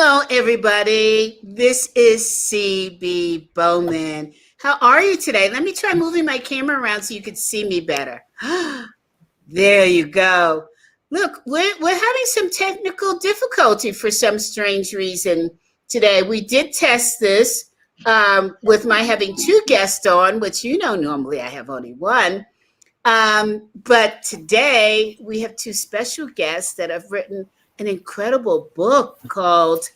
Hello, everybody. This is CB Bowman. How are you today? Let me try moving my camera around so you can see me better. There you go. Look, we're having some technical difficulty for some strange reason today. We did test this with my having two guests on, which normally I have only one. But today we have two special guests that have written an incredible book called,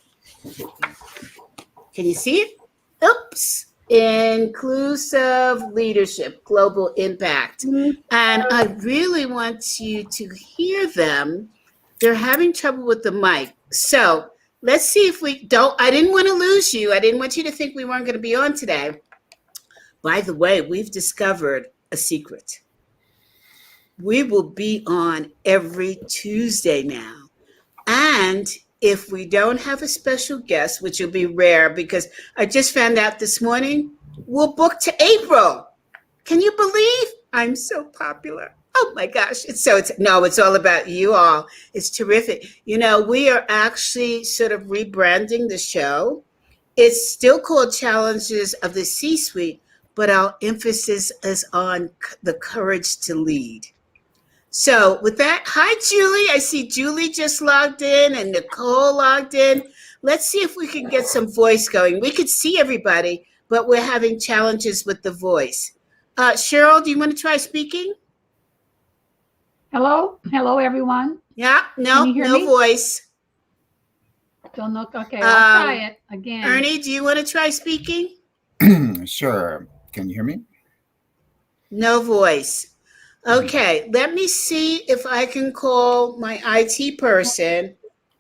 can you see it? Oops. Inclusive Leadership, Global Impact. And I really want you to hear them. They're having trouble with the mic. So let's see if we don't. I didn't want to lose you. I didn't want you to think we weren't going to be on today. By the way, we've discovered a secret. We will be on every Tuesday now. And if we don't have a special guest, which will be rare because I just found out this morning, we'll book to April. Can you believe I'm so popular? Oh my gosh. It's all about you all. It's terrific. We are actually sort of rebranding the show. It's still called Challenges of the C-Suite, but our emphasis is on the courage to lead. So with that, hi, Julie. I see Julie just logged in and Nicole logged in. Let's see if we can get some voice going. We could see everybody, but we're having challenges with the voice. Cheryl, do you want to try speaking? Hello, everyone. Yeah, no voice. Don't know. Okay, I'll try it again. Ernie, do you want to try speaking? Sure. Can you hear me? No voice. Okay, let me see if I can call my IT person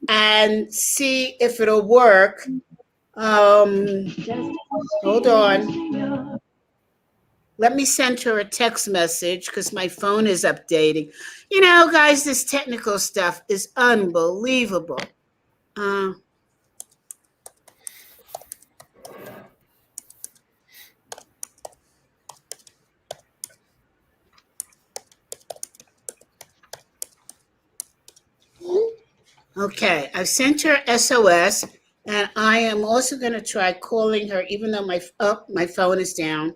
and see if it'll work. Hold on. Let me send her a text message because my phone is updating. Guys, this technical stuff is unbelievable. Okay, I've sent her SOS, and I am also going to try calling her, even though my phone is down,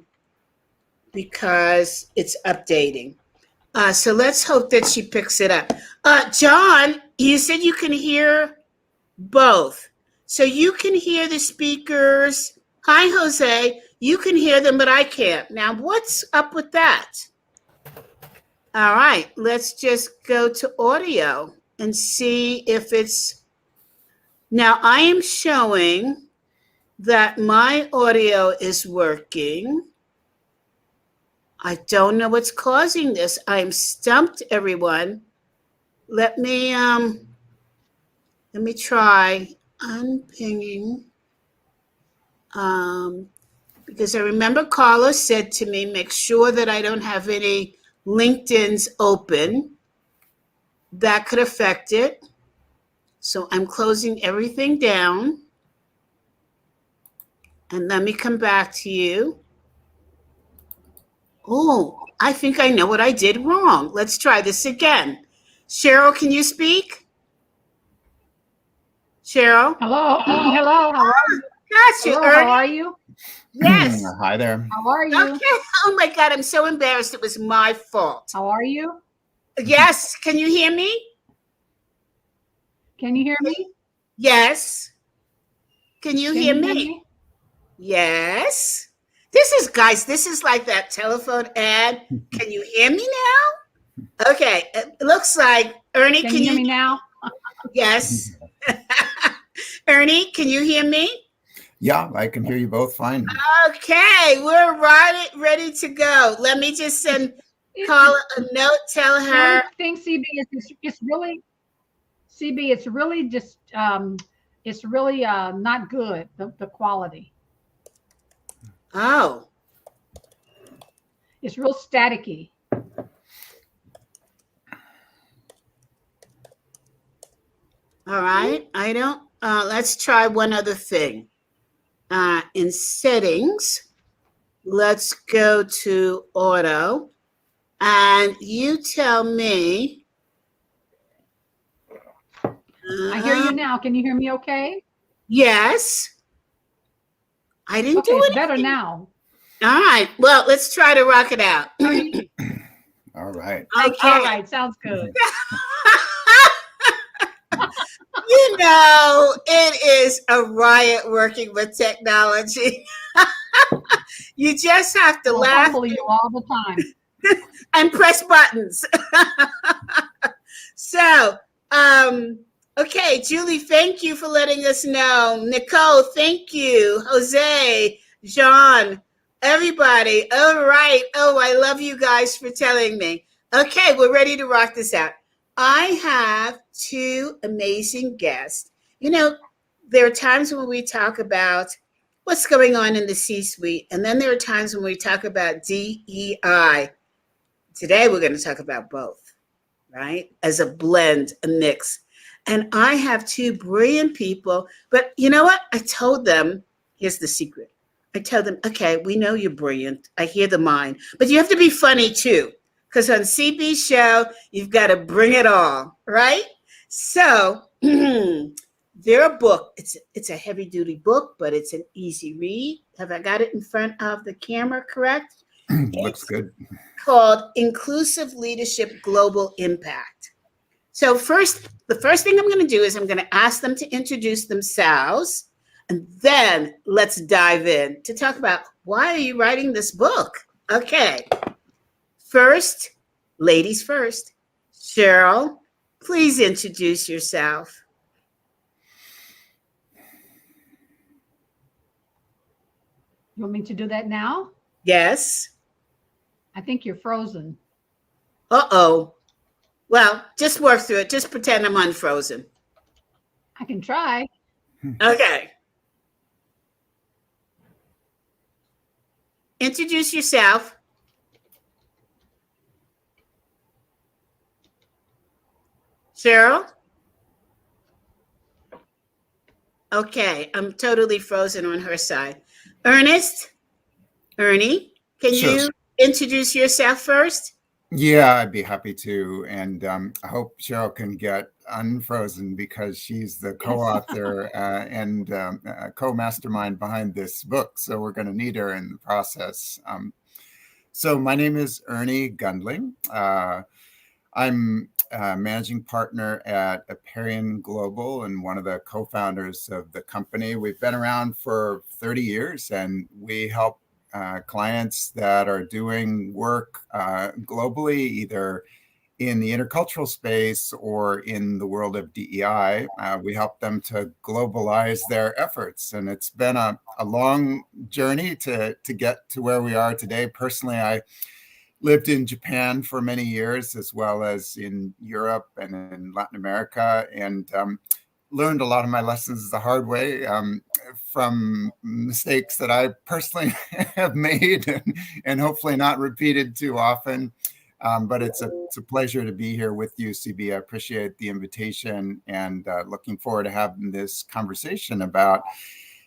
because it's updating. So let's hope that she picks it up. John, you said you can hear both. So you can hear the speakers. Hi, Jose. You can hear them, but I can't. Now, what's up with that? All right, let's just go to audio and see if it's. Now I am showing that my audio is working. I don't know what's causing this. I'm stumped, everyone. Let me try unpinging. Because I remember Carla said to me, make sure that I don't have any LinkedIn's open. That could affect it. So I'm closing everything down. And let me come back to you. Oh, I think I know what I did wrong. Let's try this again. Cheryl, can you speak? Cheryl? Hello. Hello. How are you? Got you, Hello, Ernie. how are you? Yes. Hi there. How are you? Okay. Oh my God, I'm so embarrassed. It was my fault. How are you? Yes. Can you hear me? Can you hear me? Yes. Can you hear me? Yes. This is like that telephone ad. Can you hear me now? Okay. It looks like Ernie, can you hear me now? Yes. Ernie, can you hear me? Yeah, I can hear you both fine. Okay, we're ready to go. Let me just send Carla a note, tell her. I think CB it's really CB, it's really just it's really not good, the quality. Oh. It's real staticky. All right. I don't let's try one other thing. In settings, let's go to auto, and you tell me I hear you now. Can you hear me okay? Yes. I didn't Okay, do it's anything. better now. All right. Well, let's try to rock it out. All right. Okay. All right, sounds good. You know, it is a riot working with technology. You just have to Well, laugh hopefully you all the time. and press buttons. So, okay, Julie, thank you for letting us know. Nicole, thank you. Jose, Jean, everybody. All right. Oh, I love you guys for telling me. Okay, we're ready to rock this out. I have two amazing guests. You know, there are times when we talk about what's going on in the C-suite, and then there are times when we talk about DEI. Today, we're going to talk about both, right? As a blend, a mix. And I have two brilliant people, but you know what? I told them, here's the secret. I tell them, okay, we know you're brilliant. I hear the mind, but you have to be funny too. Because on CB's show, you've got to bring it all, right? So their book, it's a heavy duty book, but it's an easy read. Have I got it in front of the camera, correct? Looks good. Called Inclusive Leadership Global Impact. So the first thing I'm going to do is I'm going to ask them to introduce themselves, and then let's dive in to talk about why are you writing this book? Okay. First, ladies first. Cheryl, please introduce yourself. You want me to do that now? Yes. I think you're frozen. Uh-oh. Well, just work through it. Just pretend I'm unfrozen. I can try. Okay. Introduce yourself. Cheryl? Okay, I'm totally frozen on her side. Ernest? Ernie, can Sure. you introduce yourself first? Yeah, I'd be happy to. And I hope Cheryl can get unfrozen because she's the co-author and co-mastermind behind this book. So we're going to need her in the process. So my name is Ernie Gundling. I'm managing partner at Aperian Global and one of the co-founders of the company. We've been around for 30 years and we help clients that are doing work globally, either in the intercultural space or in the world of DEI. We help them to globalize their efforts. And it's been a long journey to get to where we are today. Personally, I lived in Japan for many years, as well as in Europe and in Latin America, and learned a lot of my lessons the hard way from mistakes that I personally have made and hopefully not repeated too often. But it's a pleasure to be here with you, CB. I appreciate the invitation and looking forward to having this conversation about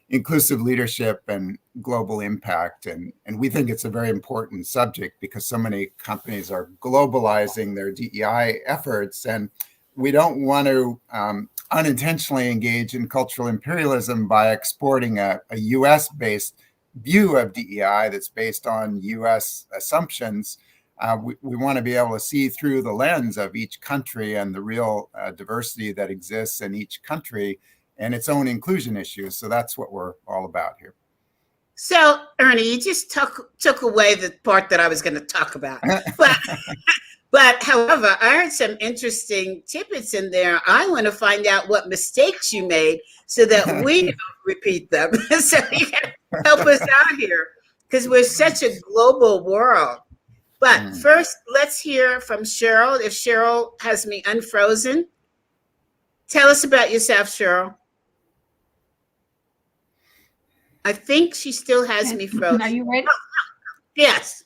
inclusive leadership and global impact. And we think it's a very important subject because so many companies are globalizing their DEI efforts. And we don't want to unintentionally engage in cultural imperialism by exporting a US-based view of DEI that's based on US assumptions. We want to be able to see through the lens of each country and the real diversity that exists in each country and its own inclusion issues. So that's what we're all about here. So, Ernie, you just took away the part that I was going to talk about. But however, I heard some interesting tidbits in there. I want to find out what mistakes you made so that we don't repeat them. So you can help us out here because we're such a global world. But first, let's hear from Cheryl. If Cheryl has me unfrozen, tell us about yourself, Cheryl. I think she still has me frozen. Are you ready? Yes.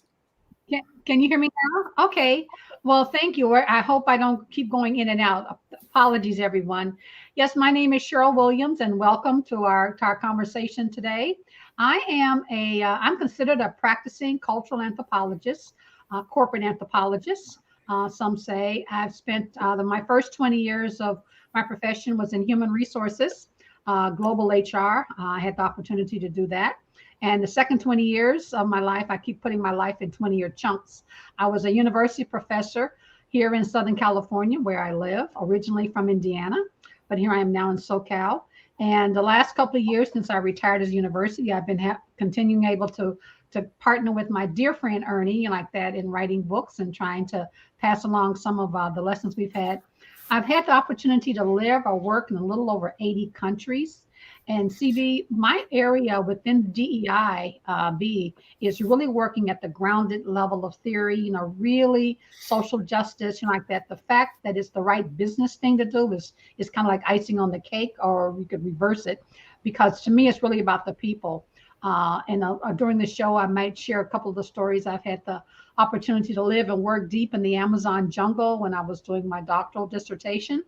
Can you hear me now? Okay. Well, thank you. I hope I don't keep going in and out. Apologies, everyone. Yes, my name is Cheryl Williams, and welcome to our conversation today. I'm considered a practicing cultural anthropologist, corporate anthropologist. Some say I've spent my first 20 years of my profession was in human resources. global HR. I had the opportunity to do that. And the second 20 years of my life, I keep putting my life in 20-year chunks. I was a university professor here in Southern California, where I live, originally from Indiana, but here I am now in SoCal. And the last couple of years since I retired as a university, I've been continuing able to partner with my dear friend Ernie, like that, in writing books and trying to pass along some of the lessons we've had. I've had the opportunity to live or work in a little over 80 countries. And CB, my area within DEI is really working at the grounded level of theory, really social justice, like that. The fact that it's the right business thing to do is kind of like icing on the cake, or we could reverse it, because to me, it's really about the people. And during the show, I might share a couple of the stories. I've had the opportunity to live and work deep in the Amazon jungle when I was doing my doctoral dissertation,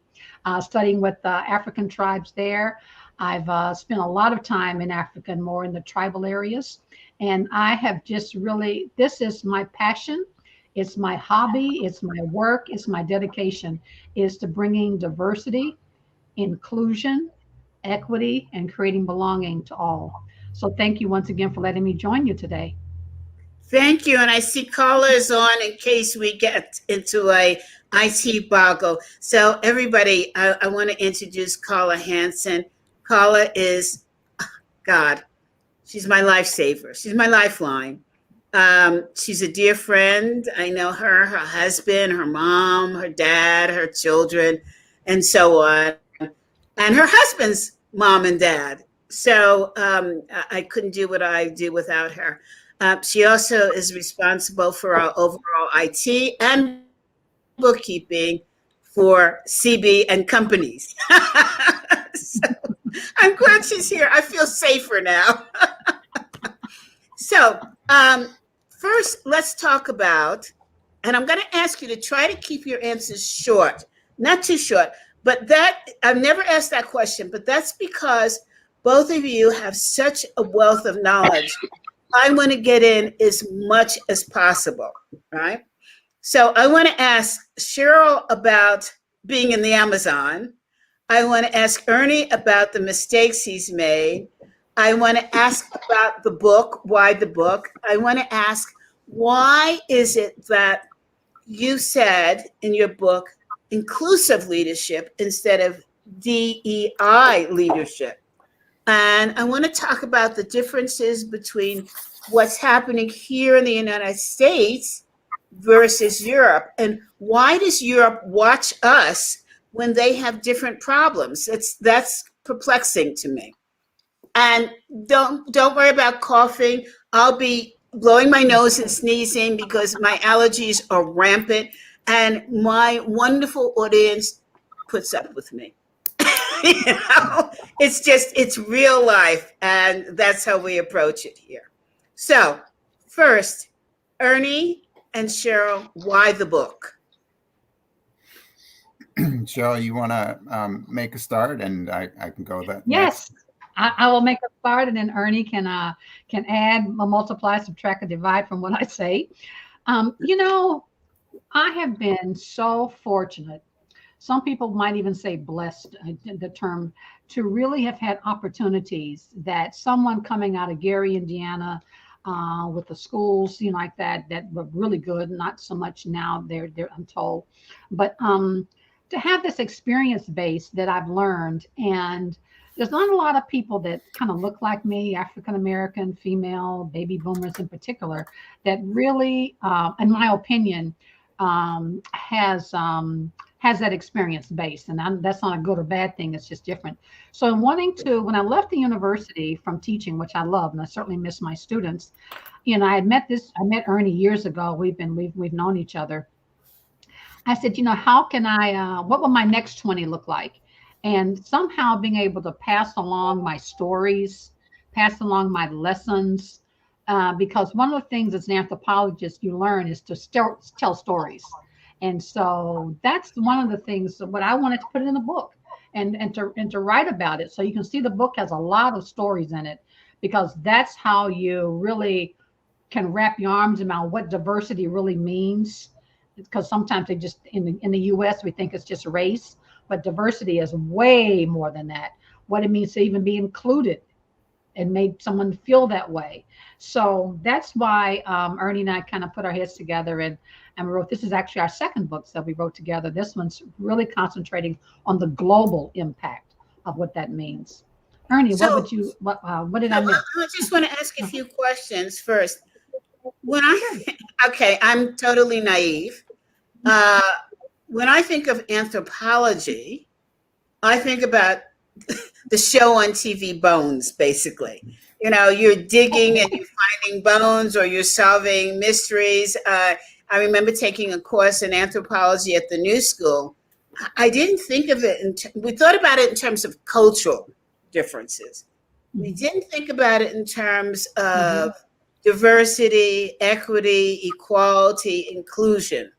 studying with the African tribes there. I've spent a lot of time in Africa and more in the tribal areas. And I have just really, this is my passion. It's my hobby. It's my work. It's my dedication, is to bringing diversity, inclusion, equity, and creating belonging to all. So thank you once again for letting me join you today. Thank you. And I see Carla is on in case we get into a IT boggle. So everybody, I want to introduce Carla Hansen. Carla is, God, she's my lifesaver. She's my lifeline. She's a dear friend. I know her husband, her mom, her dad, her children, and so on. And her husband's mom and dad. So I couldn't do what I do without her. She also is responsible for our overall IT and bookkeeping for CB and companies. So I'm glad she's here. I feel safer now. So first, let's talk about, and I'm going to ask you to try to keep your answers short, not too short, but that, I've never asked that question, but that's because both of you have such a wealth of knowledge. I want to get in as much as possible, right? So I want to ask Cheryl about being in the Amazon. I want to ask Ernie about the mistakes he's made. I want to ask about the book, why the book. I want to ask, why is it that you said in your book, inclusive leadership instead of DEI leadership? And I want to talk about the differences between what's happening here in the United States versus Europe. And why does Europe watch us when they have different problems? That's perplexing to me. And don't worry about coughing. I'll be blowing my nose and sneezing because my allergies are rampant, and my wonderful audience puts up with me. It's real life, and that's how we approach it here. So first, Ernie and Cheryl, why the book? Cheryl, you want to make a start, and I can go that. Yes, I will make a start, and then Ernie can add, multiply, subtract, and divide from what I say. I have been so fortunate. Some people might even say blessed, the term, to really have had opportunities that someone coming out of Gary, Indiana, with the schools, like that were really good. Not so much now, they're I'm told, but to have this experience base that I've learned, and there's not a lot of people that kind of look like me, African American, female, baby boomers in particular, that really, in my opinion, has that experience base. And that's not a good or bad thing. It's just different. So in wanting to, when I left the university from teaching, which I love, and I certainly miss my students, I met Ernie years ago. We've known each other. I said, how can what will my next 20 look like? And somehow being able to pass along my stories, pass along my lessons, because one of the things as an anthropologist you learn is to tell stories. And so that's one of the things, what I wanted to put in the book and to write about it. So you can see the book has a lot of stories in it, because that's how you really can wrap your arms around what diversity really means. Because sometimes they just, in the US, we think it's just race, But diversity is way more than that. What it means to even be included and made someone feel that way. So that's why Ernie and I kind of put our heads together and wrote. This is actually our second book that we wrote together. This one's really concentrating on the global impact of what that means. Ernie, So- what did I miss? I just want to ask a few questions first. I'm totally naive. When I think of anthropology, I think about the show on TV Bones, basically. You know, you're digging and you're finding bones or you're solving mysteries. I remember taking a course in anthropology at the New School. I didn't think of it, we thought about it in terms of cultural differences. We didn't think about it in terms of diversity, equity, equality, inclusion.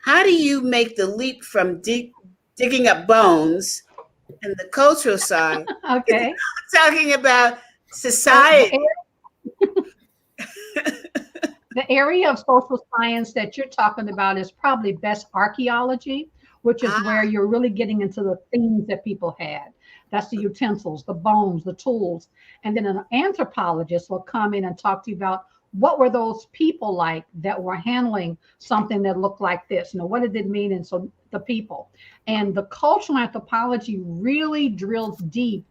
How do you make the leap from digging up bones and the cultural side, Okay. talking about society? The area of social science that you're talking about is probably best archaeology, which is where you're really getting into the things that people had. That's the utensils, the bones, the tools. And then an anthropologist will come in and talk to you about what were those people like that were handling something that looked like this? You know, what did it mean? And so the people. And the cultural anthropology really drills deep.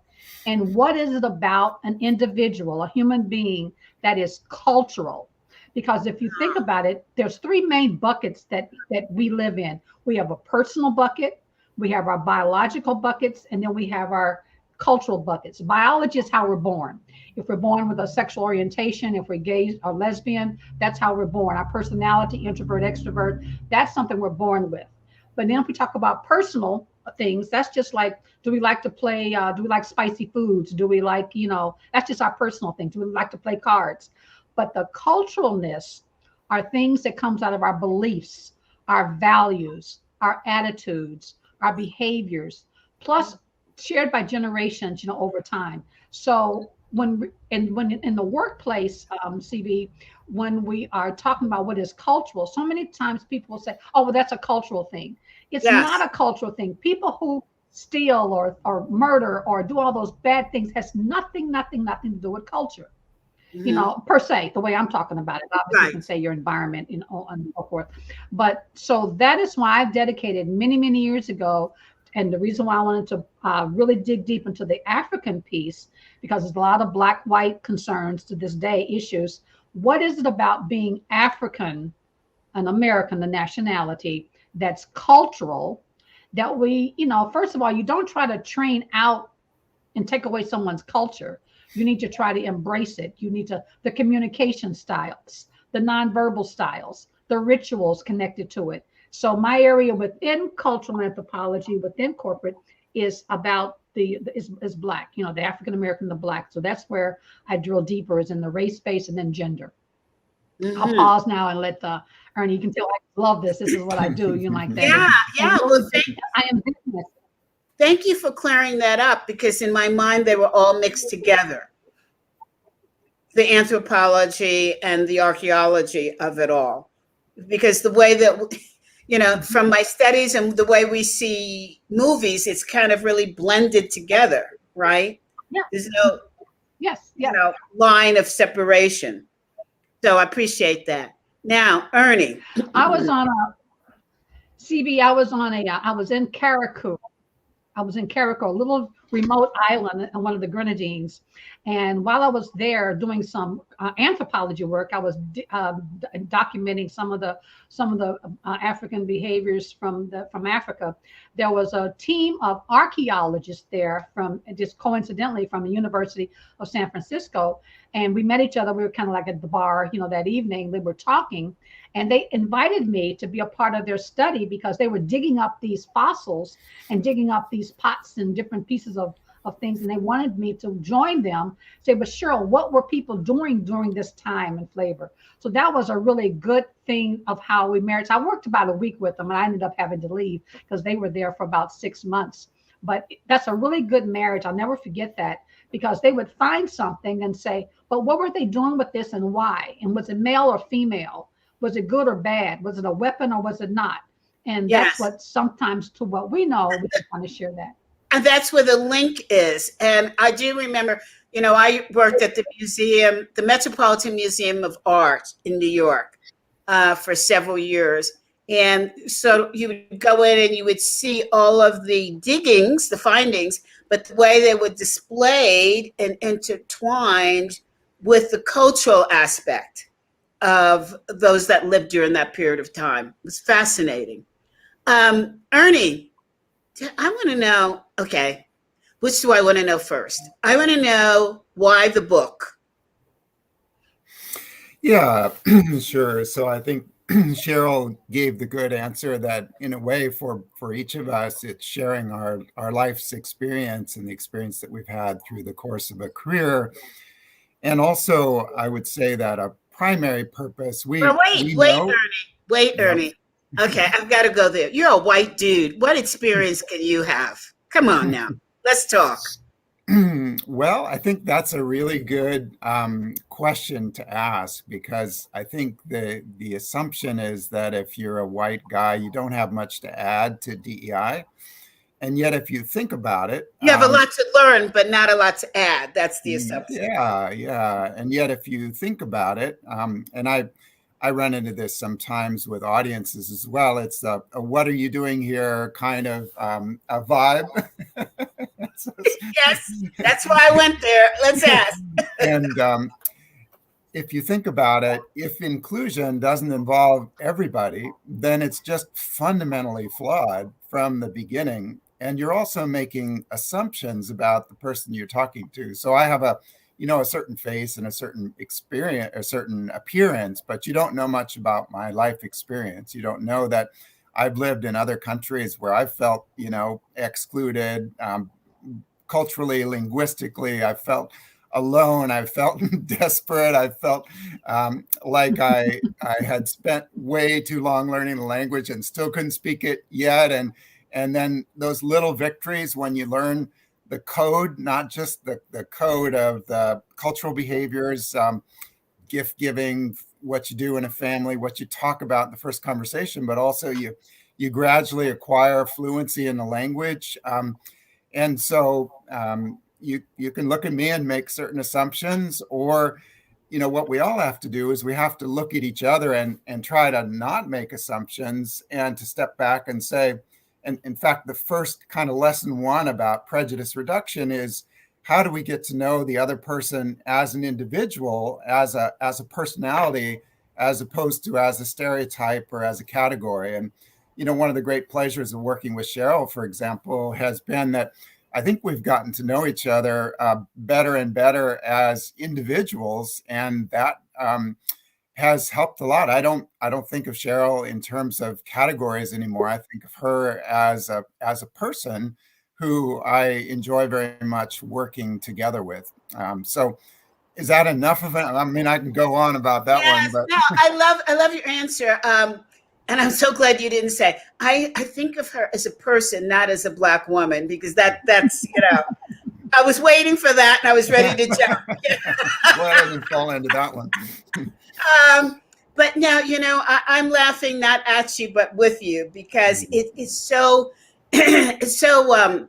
And what is it about an individual, a human being, that is cultural? Because if you think about it, there's three main buckets that we live in. We have a personal bucket, we have our biological buckets, and then we have our cultural buckets. Biology is how we're born. If we're born with a sexual orientation, if we're gay or lesbian, that's how we're born. Our personality, introvert, extrovert, that's something we're born with. But then if we talk about personal things, that's just like, do we like to play, do we like spicy foods? Do we like, that's just our personal thing. Do we like to play cards? But the culturalness are things that comes out of our beliefs, our values, our attitudes, our behaviors, plus shared by generations, over time. So when in the workplace, CB, when we are talking about what is cultural, so many times people will say, oh, well, that's a cultural thing. It's not a cultural thing. People who steal or murder or do all those bad things has nothing to do with culture. Per se, the way I'm talking about it. Obviously, you can say your environment and so forth. But so that is why I've dedicated many, many years ago. And the reason why I wanted to really dig deep into the African piece, because there's a lot of Black-white concerns to this day, issues. What is it about being African, an American, the nationality, that's cultural, that we, first of all, you don't try to train out and take away someone's culture. You need to try to embrace it. You need the communication styles, the nonverbal styles, the rituals connected to it. So my area within cultural anthropology, within corporate, is about is Black, the African American, the Black. So that's where I drill deeper, is in the race space and then gender. I'll pause now and let Ernie, you can tell I love this. This is what I do. You like that? Yeah. Well, I am business. Thank you for clearing that up, because in my mind, they were all mixed together. The anthropology and the archaeology of it all. Because the way that, from my studies and the way we see movies, it's kind of really blended together, right? Yeah. There's no, yes. line of separation. So I appreciate that. Now, Ernie. I was in Caracu. I was in Caracu, a little remote island on one of the Grenadines. And while I was there doing some anthropology work, I was documenting some of the African behaviors from Africa. There was a team of archaeologists there from, just coincidentally, from the University of San Francisco. And we met each other. We were kind of like at the bar, that evening. They were talking, and they invited me to be a part of their study because they were digging up these fossils and digging up these pots and different pieces of things. And they wanted me to join them, say, but Cheryl, what were people doing during this time and flavor? So that was a really good thing of how we married. So I worked about a week with them, and I ended up having to leave because they were there for about 6 months. But that's a really good marriage. I'll never forget that, because they would find something and say, but what were they doing with this and why? And was it male or female? Was it good or bad? Was it a weapon or was it not? And Yes. that's what sometimes to what we know, we just want to share that. And that's where the link is. And I do remember, I worked at the museum, the Metropolitan Museum of Art in New York for several years. And so you would go in and you would see all of the diggings, the findings, but the way they were displayed and intertwined with the cultural aspect of those that lived during that period of time. It was fascinating. Ernie, I want to know, okay, which do I want to know first? I want to know why the book. Yeah, sure. So I think Cheryl gave the good answer that in a way for each of us, it's sharing our life's experience and the experience that we've had through the course of a career. And also, I would say that a primary purpose, Wait, Ernie. Okay, I've got to go there. You're a white dude. What experience can you have? Come on now. Let's talk. Well, I think that's a really good question to ask, because I think the assumption is that if you're a white guy, you don't have much to add to DEI. And yet, if you think about it, you have a lot to learn, but not a lot to add. That's the assumption. Yeah. And yet, if you think about it, and I run into this sometimes with audiences as well. It's a what are you doing here kind of a vibe. Yes, that's why I went there. Let's ask. And if you think about it, if inclusion doesn't involve everybody, then it's just fundamentally flawed from the beginning. And you're also making assumptions about the person you're talking to. So I have a certain face and a certain experience, a certain appearance, but you don't know much about my life experience. You don't know that I've lived in other countries where I've felt, excluded, culturally, linguistically. I felt alone. I felt desperate. I felt like I had spent way too long learning the language and still couldn't speak it yet. And then those little victories when you learn the code, not just the code of the cultural behaviors, gift giving, what you do in a family, what you talk about in the first conversation, but also you gradually acquire fluency in the language. And so you can look at me and make certain assumptions, or, what we all have to do is we have to look at each other and try to not make assumptions and to step back and say, and in fact, the first kind of lesson one about prejudice reduction is how do we get to know the other person as an individual, as a personality, as opposed to as a stereotype or as a category. And, one of the great pleasures of working with Cheryl, for example, has been that I think we've gotten to know each other better and better as individuals. And that has helped a lot. I don't think of Cheryl in terms of categories anymore. I think of her as a person who I enjoy very much working together with. So is that enough of it? I mean, I can go on about that one. But no, I love your answer. And I'm so glad you didn't say, I think of her as a person, not as a Black woman, because that's, I was waiting for that and I was ready to jump. Well, I didn't fall into that one. But now, I'm laughing not at you, but with you, because it's so, it's so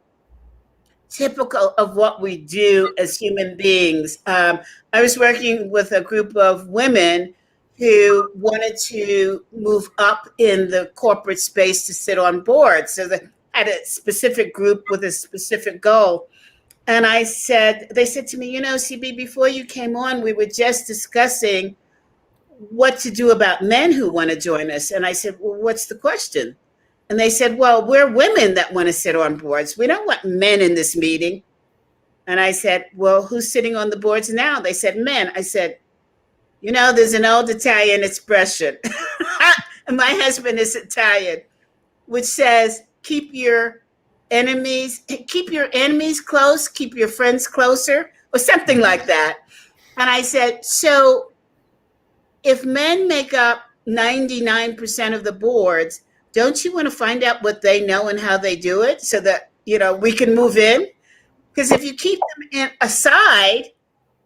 typical of what we do as human beings. I was working with a group of women who wanted to move up in the corporate space to sit on boards. So they had a specific group with a specific goal. And they said to me, CB, before you came on, we were just discussing what to do about men who want to join us. And I said, well, what's the question? And they said, well, we're women that want to sit on boards. We don't want men in this meeting. And I said, well, who's sitting on the boards now? They said, men. I said, there's an old Italian expression, and my husband is Italian, which says, keep your enemies close, keep your friends closer, or something like that. And I said, so if men make up 99% of the boards, don't you want to find out what they know and how they do it so that, we can move in? Because if you keep them aside,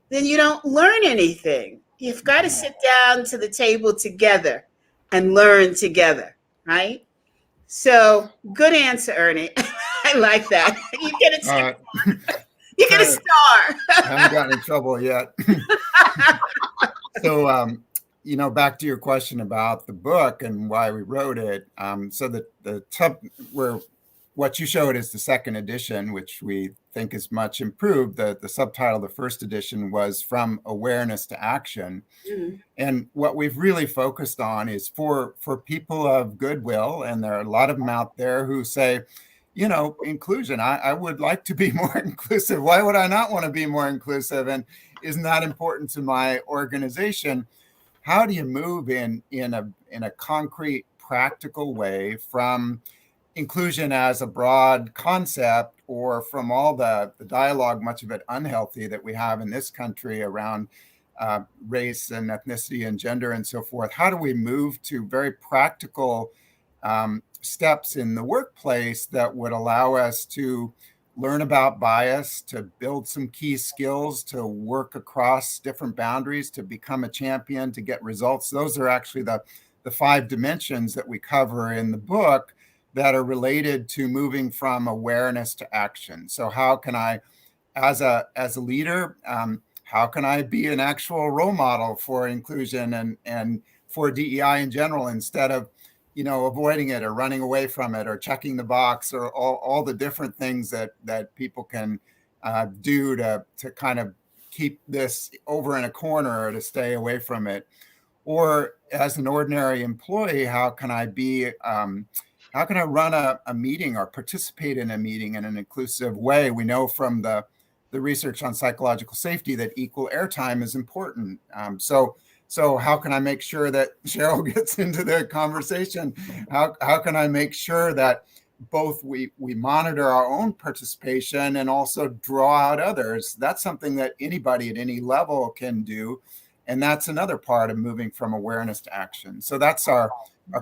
then you don't learn anything. You've got to sit down to the table together and learn together, right? So good answer, Ernie. I like that. You get a you get a star. I haven't gotten in trouble yet. So, you know, back to your question about the book and why we wrote it. So what you showed is the second edition, which we think is much improved. The subtitle, the first edition, was From Awareness to Action. Mm-hmm. And what we've really focused on is for people of goodwill, and there are a lot of them out there who say, you know, inclusion, I would like to be more inclusive. Why would I not want to be more inclusive? And isn't that important to my organization? How do you move in a concrete, practical way from inclusion as a broad concept, or from all the dialogue, much of it unhealthy, that we have in this country around race and ethnicity and gender and so forth? How do we move to very practical steps in the workplace that would allow us to learn about bias, to build some key skills, to work across different boundaries, to become a champion, to get results? Those are actually the 5 dimensions that we cover in the book that are related to moving from awareness to action. So how can I, as a leader, how can I be an actual role model for inclusion and for DEI in general, instead of, you know, avoiding it or running away from it or checking the box, or all the different things that people can do to kind of keep this over in a corner or to stay away from it? Or as an ordinary employee, how can I be how can I run a meeting or participate in a meeting in an inclusive way? We know from the research on psychological safety that equal airtime is important. So how can I make sure that Cheryl gets into the conversation? How can I make sure that both we monitor our own participation and also draw out others? That's something that anybody at any level can do. And that's another part of moving from awareness to action. So that's our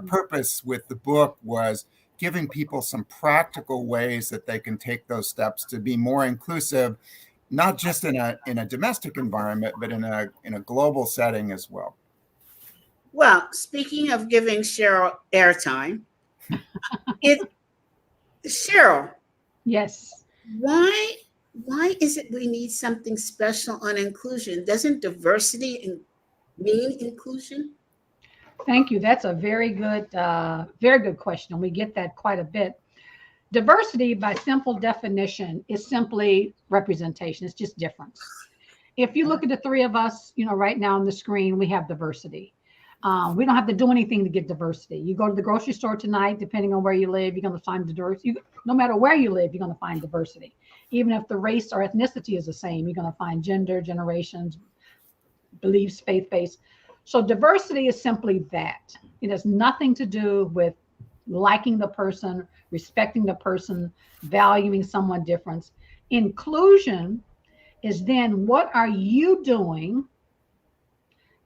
purpose with the book, was giving people some practical ways that they can take those steps to be more inclusive, not just in a domestic environment, but in a global setting as well. Well, speaking of giving Cheryl airtime, Cheryl. Yes. Why is it we need something special on inclusion? Doesn't diversity mean inclusion? Thank you. That's a very good question. We get that quite a bit. Diversity, by simple definition, is simply representation. It's just difference. If you look at the 3 of us, you know, right now on the screen, we have diversity. We don't have to do anything to get diversity. You go to the grocery store tonight, depending on where you live, you're going to find diversity. No matter where you live, you're going to find diversity. Even if the race or ethnicity is the same, you're going to find gender, generations, beliefs, faith-based. So diversity is simply that. It has nothing to do with liking the person, respecting the person, valuing someone different. Inclusion is then, what are you doing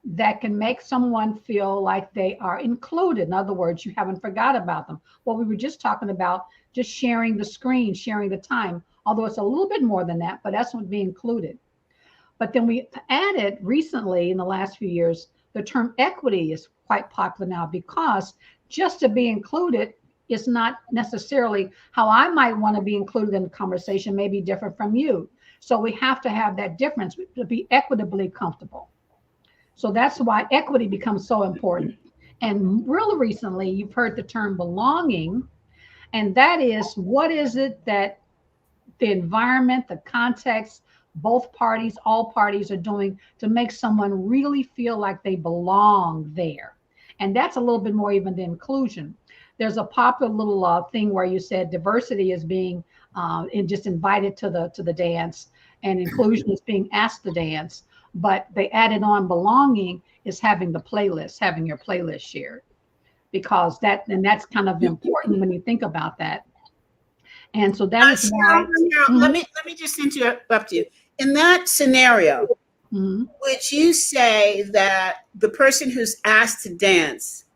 that can make someone feel like they are included? In other words, you haven't forgot about them. Well, we were just talking about just sharing the screen, sharing the time, although it's a little bit more than that, but that's what being included. But then we added recently, in the last few years, the term equity is quite popular now, because just to be included is not necessarily how I might want to be included in the conversation, may be different from you. So we have to have that difference to be equitably comfortable. So that's why equity becomes so important. And real recently, you've heard the term belonging, and that is, what is it that the environment, the context, both parties, all parties are doing to make someone really feel like they belong there. And that's a little bit more even than inclusion. There's a popular little thing where you said diversity is being just invited to the dance, and inclusion is being asked to dance. But they added on belonging is having the playlist, having your playlist shared, because that's kind of important when you think about that. And so that is why. Let me just interrupt you. In that scenario, would you say that the person who's asked to dance,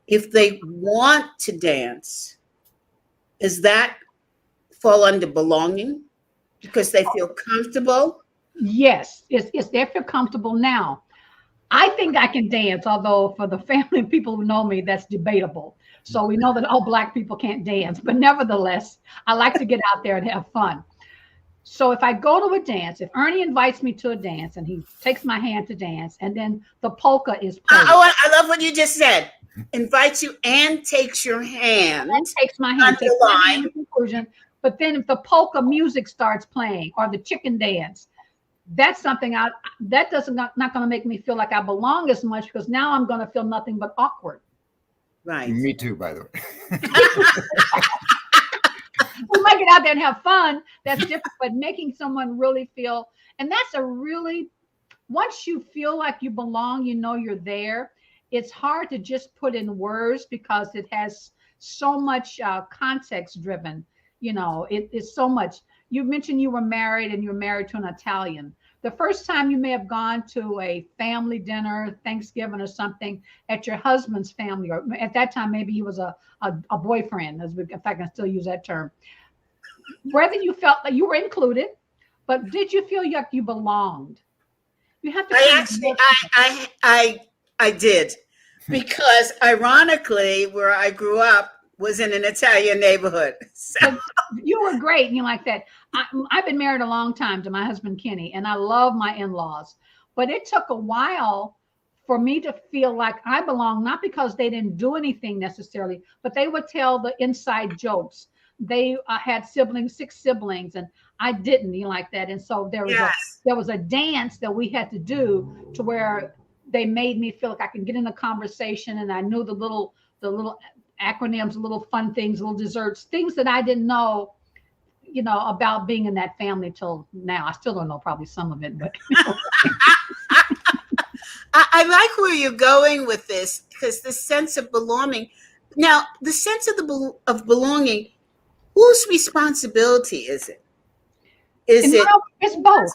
if they want to dance, does that fall under belonging because they feel comfortable? Yes, it's they feel comfortable now. I think I can dance, although for the family and people who know me, that's debatable. So we know that all Black people can't dance, but nevertheless, I like to get out there and have fun. So if I go to a dance, if Ernie invites me to a dance and he takes my hand to dance, and then the polka is played. I love what you just said. Invites you and takes your hand. And takes my hand, takes my hand in conclusion. But then if the polka music starts playing or the chicken dance, that's something that doesn't not going to make me feel like I belong as much, because now I'm going to feel nothing but awkward. Right. Me too, by the way. We might get out there and have fun. That's different, but making someone really feel, and that's a really, once you feel like you belong, you know you're there. It's hard to just put in words because it has so much context driven. You know, it is so much. You mentioned you were married and you're married to an Italian. The first time you may have gone to a family dinner, Thanksgiving or something at your husband's family, or at that time, maybe he was a boyfriend, if I can still use that term. Whether you felt like you were included, but did you feel like you belonged? You have to. I did, because ironically, where I grew up was in an Italian neighborhood. So. You were great, and you like that. I've been married a long time to my husband Kenny, and I love my in-laws, but it took a while for me to feel like I belong, not because they didn't do anything necessarily, but they would tell the inside jokes. They had siblings, 6 siblings, and I didn't. You like that, and so there was a dance that we had to do to where they made me feel like I could get in a conversation, and I knew the little acronyms, little fun things, little desserts, things that I didn't know, you know, about being in that family till now. I still don't know probably some of it, but. I like where you're going with this, because the sense of belonging. Now, the sense of belonging, whose responsibility is it? It's both.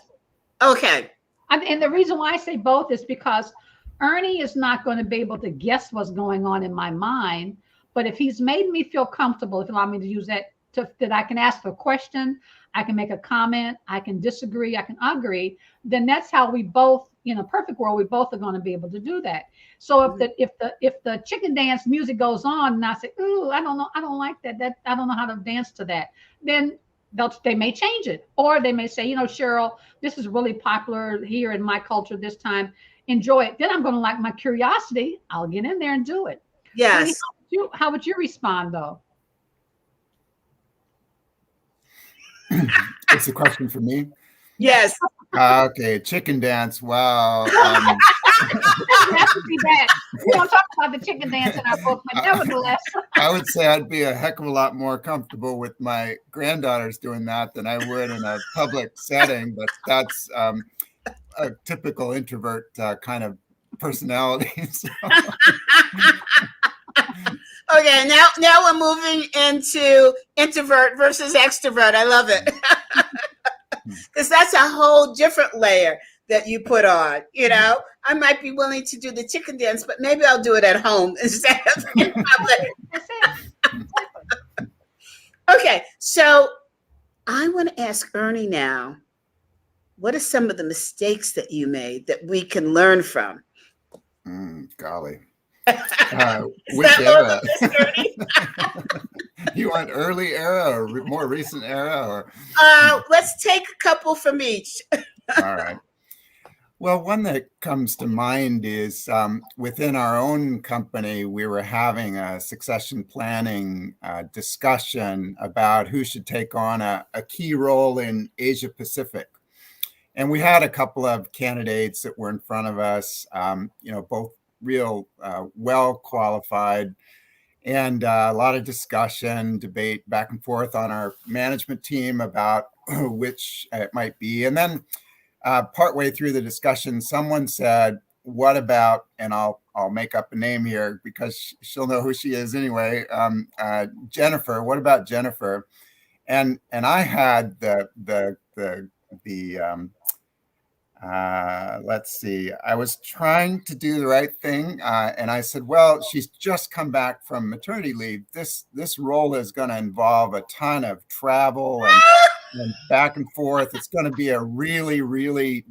Okay. And the reason why I say both is because Ernie is not going to be able to guess what's going on in my mind. But if he's made me feel comfortable, if you allow me to use that, that I can ask a question, I can make a comment, I can disagree, I can agree, then that's how we both, in a perfect world, we both are going to be able to do that. So if the chicken dance music goes on and I say, ooh, I don't know, I don't like that, I don't know how to dance to that, then they may change it. Or they may say, you know, Cheryl, this is really popular here in my culture this time, enjoy it. Then I'm going to, like my curiosity, I'll get in there and do it. Yes. How would you respond though? It's a question for me. Yes. Okay, chicken dance. Wow. It has to be that. We don't talk about the chicken dance in our book, but nevertheless. I would say I'd be a heck of a lot more comfortable with my granddaughters doing that than I would in a public setting. But that's a typical introvert kind of personality. So. Okay, now we're moving into introvert versus extrovert. I love it. Because that's a whole different layer that you put on. You know, I might be willing to do the chicken dance, but maybe I'll do it at home instead of in public. That's it. Okay, so I want to ask Ernie now, what are some of the mistakes that you made that we can learn from? Golly. Which era? You want early era or more recent era, or? Let's take a couple from each. All right. Well, one that comes to mind is within our own company, we were having a succession planning discussion about who should take on a key role in Asia Pacific. And we had a couple of candidates that were in front of us, you know, both real well qualified, and a lot of discussion, debate back and forth on our management team about which it might be. And then partway through the discussion, someone said, what about, and I'll make up a name here because she'll know who she is anyway, Jennifer. What about Jennifer? And I had let's see, I was trying to do the right thing. And I said, well, she's just come back from maternity leave. This role is going to involve a ton of travel and back and forth. It's going to be a really, really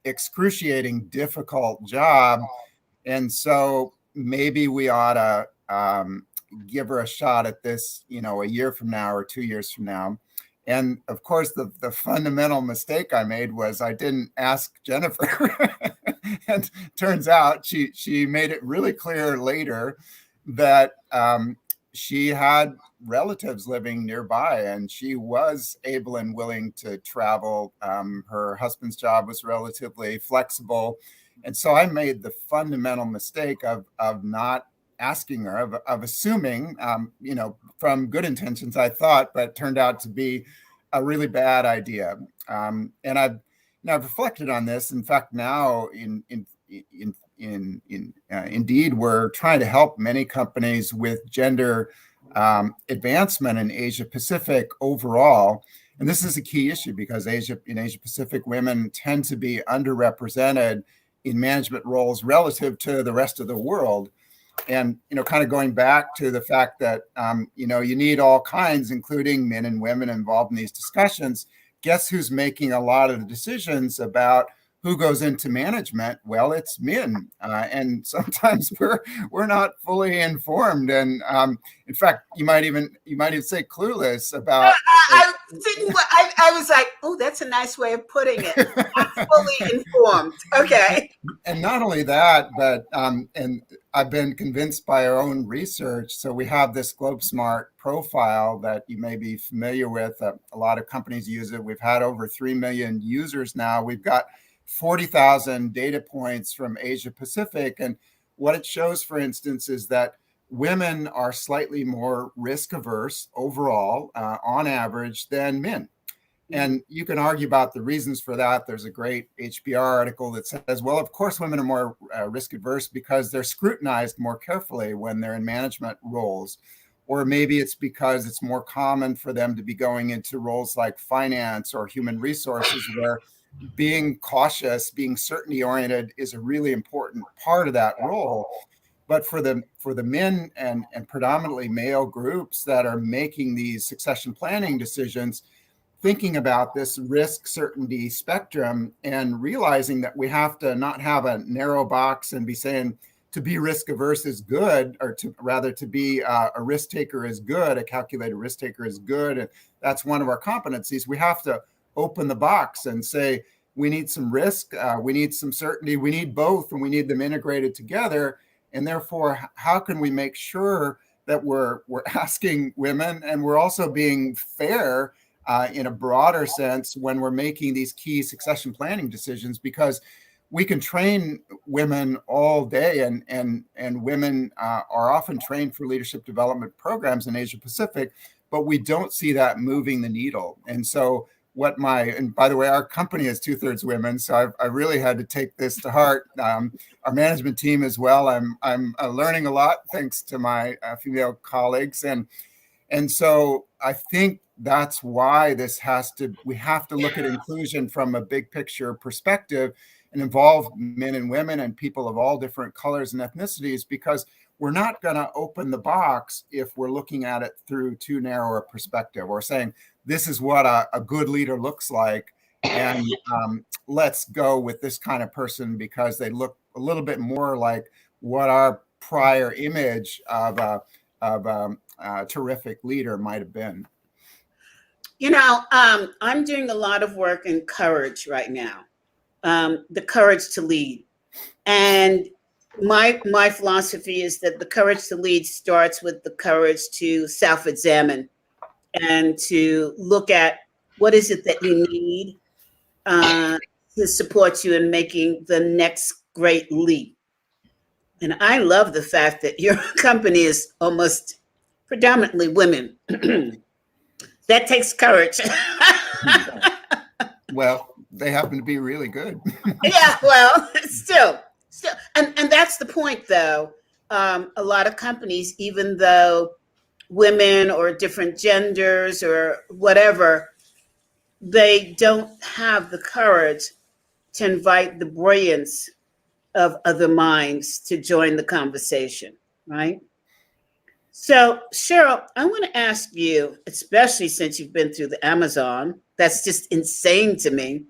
excruciating, difficult job. And so maybe we ought to give her a shot at this, a year from now or 2 years from now. And of course, the fundamental mistake I made was I didn't ask Jennifer. And turns out she made it really clear later that she had relatives living nearby, and she was able and willing to travel. Her husband's job was relatively flexible. And so I made the fundamental mistake of not asking her, of assuming, from good intentions, I thought, but it turned out to be a really bad idea. And I've reflected on this. In fact, now indeed, we're trying to help many companies with gender advancement in Asia Pacific overall. And this is a key issue because in Asia Pacific, women tend to be underrepresented in management roles relative to the rest of the world. And, kind of going back to the fact that, you need all kinds, including men and women involved in these discussions. Guess who's making a lot of the decisions about who goes into management? Well, it's men. And sometimes we're not fully informed. And in fact, you might even say clueless about. I was like, oh, that's a nice way of putting it. Not fully informed. Okay. And not only that, but and I've been convinced by our own research. So we have this GlobeSmart profile that you may be familiar with. A lot of companies use it. We've had over 3 million users now. We've got 40,000 data points from Asia Pacific. And what it shows, for instance, is that women are slightly more risk averse overall, on average, than men. And you can argue about the reasons for that. There's a great HBR article that says, well, of course, women are more risk averse because they're scrutinized more carefully when they're in management roles. Or maybe it's because it's more common for them to be going into roles like finance or human resources, where being cautious, being certainty oriented is a really important part of that role. But for the men and predominantly male groups that are making these succession planning decisions, thinking about this risk certainty spectrum and realizing that we have to not have a narrow box and be saying to be risk averse is good, or to be a risk taker is good, a calculated risk taker is good, and that's one of our competencies. We have to open the box and say, we need some risk, we need some certainty, we need both, and we need them integrated together. And therefore, how can we make sure that we're asking women, and we're also being fair in a broader sense when we're making these key succession planning decisions? Because we can train women all day, and women are often trained for leadership development programs in Asia Pacific, but we don't see that moving the needle. And so and by the way, our company is 2/3 women, so I really had to take this to heart. Our management team as well. I'm learning a lot thanks to my female colleagues, and so I think that's why we have to look at inclusion from a big picture perspective and involve men and women and people of all different colors and ethnicities, because we're not going to open the box if we're looking at it through too narrow a perspective. We're saying this is what a good leader looks like, and let's go with this kind of person because they look a little bit more like what our prior image of a terrific leader might have been. I'm doing a lot of work in courage right now, the courage to lead. And my philosophy is that the courage to lead starts with the courage to self-examine and to look at what is it that you need to support you in making the next great leap. And I love the fact that your company is almost predominantly women. That takes courage. Well, they happen to be really good. Yeah, well, still. And that's the point, though. A lot of companies, even though women or different genders or whatever, they don't have the courage to invite the brilliance of other minds to join the conversation, right? So, Cheryl, I want to ask you, especially since you've been through the Amazon, that's just insane to me.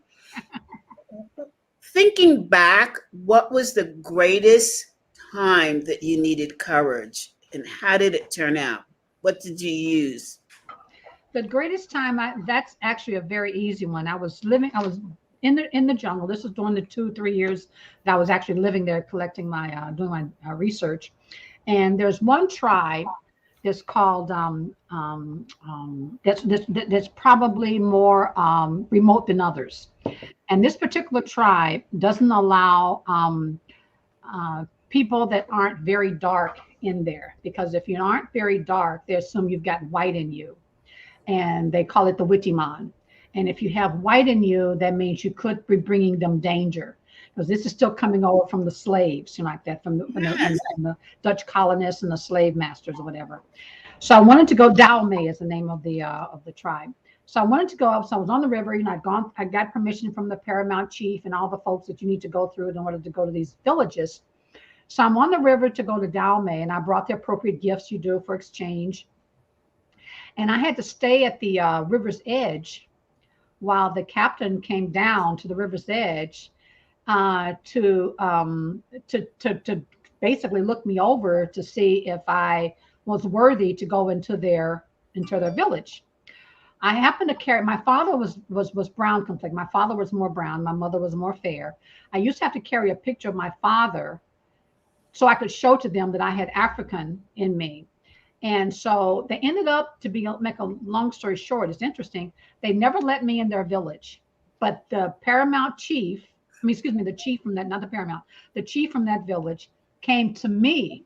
Thinking back, what was the greatest time that you needed courage and how did it turn out? What did you use? The greatest time, that's actually a very easy one. I was in the jungle. This was during the 2-3 years that I was actually living there, collecting my doing my research. And there's one tribe that's called that's probably more remote than others. And this particular tribe doesn't allow people that aren't very dark in there, because if you aren't very dark, they assume you've got white in you, and they call it the Witiman. And if you have white in you, that means you could be bringing them danger, because this is still coming over from the slaves, like that, from the Dutch colonists and the slave masters or whatever. So I wanted to go. Dowme is the name of the tribe. So I wanted to go up. So I was on the river. I got permission from the paramount chief and all the folks that you need to go through in order to go to these villages. So I'm on the river to go to Dowme, and I brought the appropriate gifts you do for exchange. And I had to stay at the river's edge while the captain came down to the river's edge to basically look me over to see if I was worthy to go into their village. I happened to carry, my father was brown complexion. My father was more brown. My mother was more fair. I used to have to carry a picture of my father so I could show to them that I had African in me. And so they ended up, make a long story short, it's interesting, they never let me in their village. But the paramount chief, the chief from that, not the paramount, the chief from that village came to me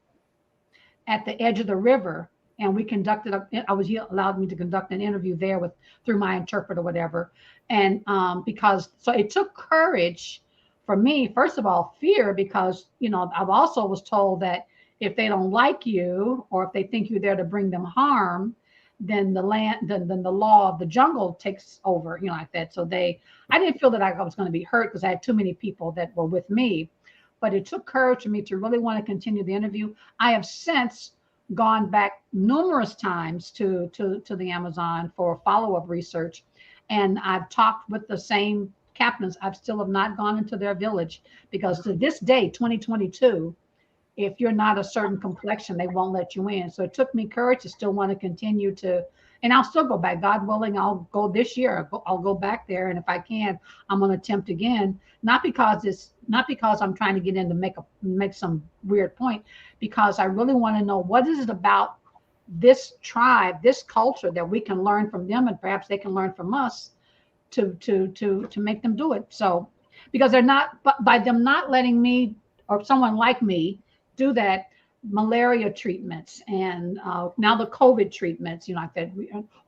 at the edge of the river, and we conducted, allowed me to conduct an interview there through my interpreter, whatever. And so it took courage for me, first of all, fear, because, I also was told that if they don't like you, or if they think you're there to bring them harm, then the law of the jungle takes over, like that. So I didn't feel that I was going to be hurt because I had too many people that were with me, but it took courage for me to really want to continue the interview. I have since gone back numerous times to the Amazon for follow-up research, and I've talked with the same captains. I still have not gone into their village, because to this day, 2022, if you're not a certain complexion, they won't let you in. So it took me courage to still want to continue to, and I'll still go back. God willing, I'll go this year. I'll go back there, and if I can, I'm going to attempt again. Not because I'm trying to get in to make some weird point, because I really want to know what is it about this tribe, this culture, that we can learn from them, and perhaps they can learn from us to make them do it. So, because they're not, but by them not letting me or someone like me do that, malaria treatments and now the COVID treatments, like that,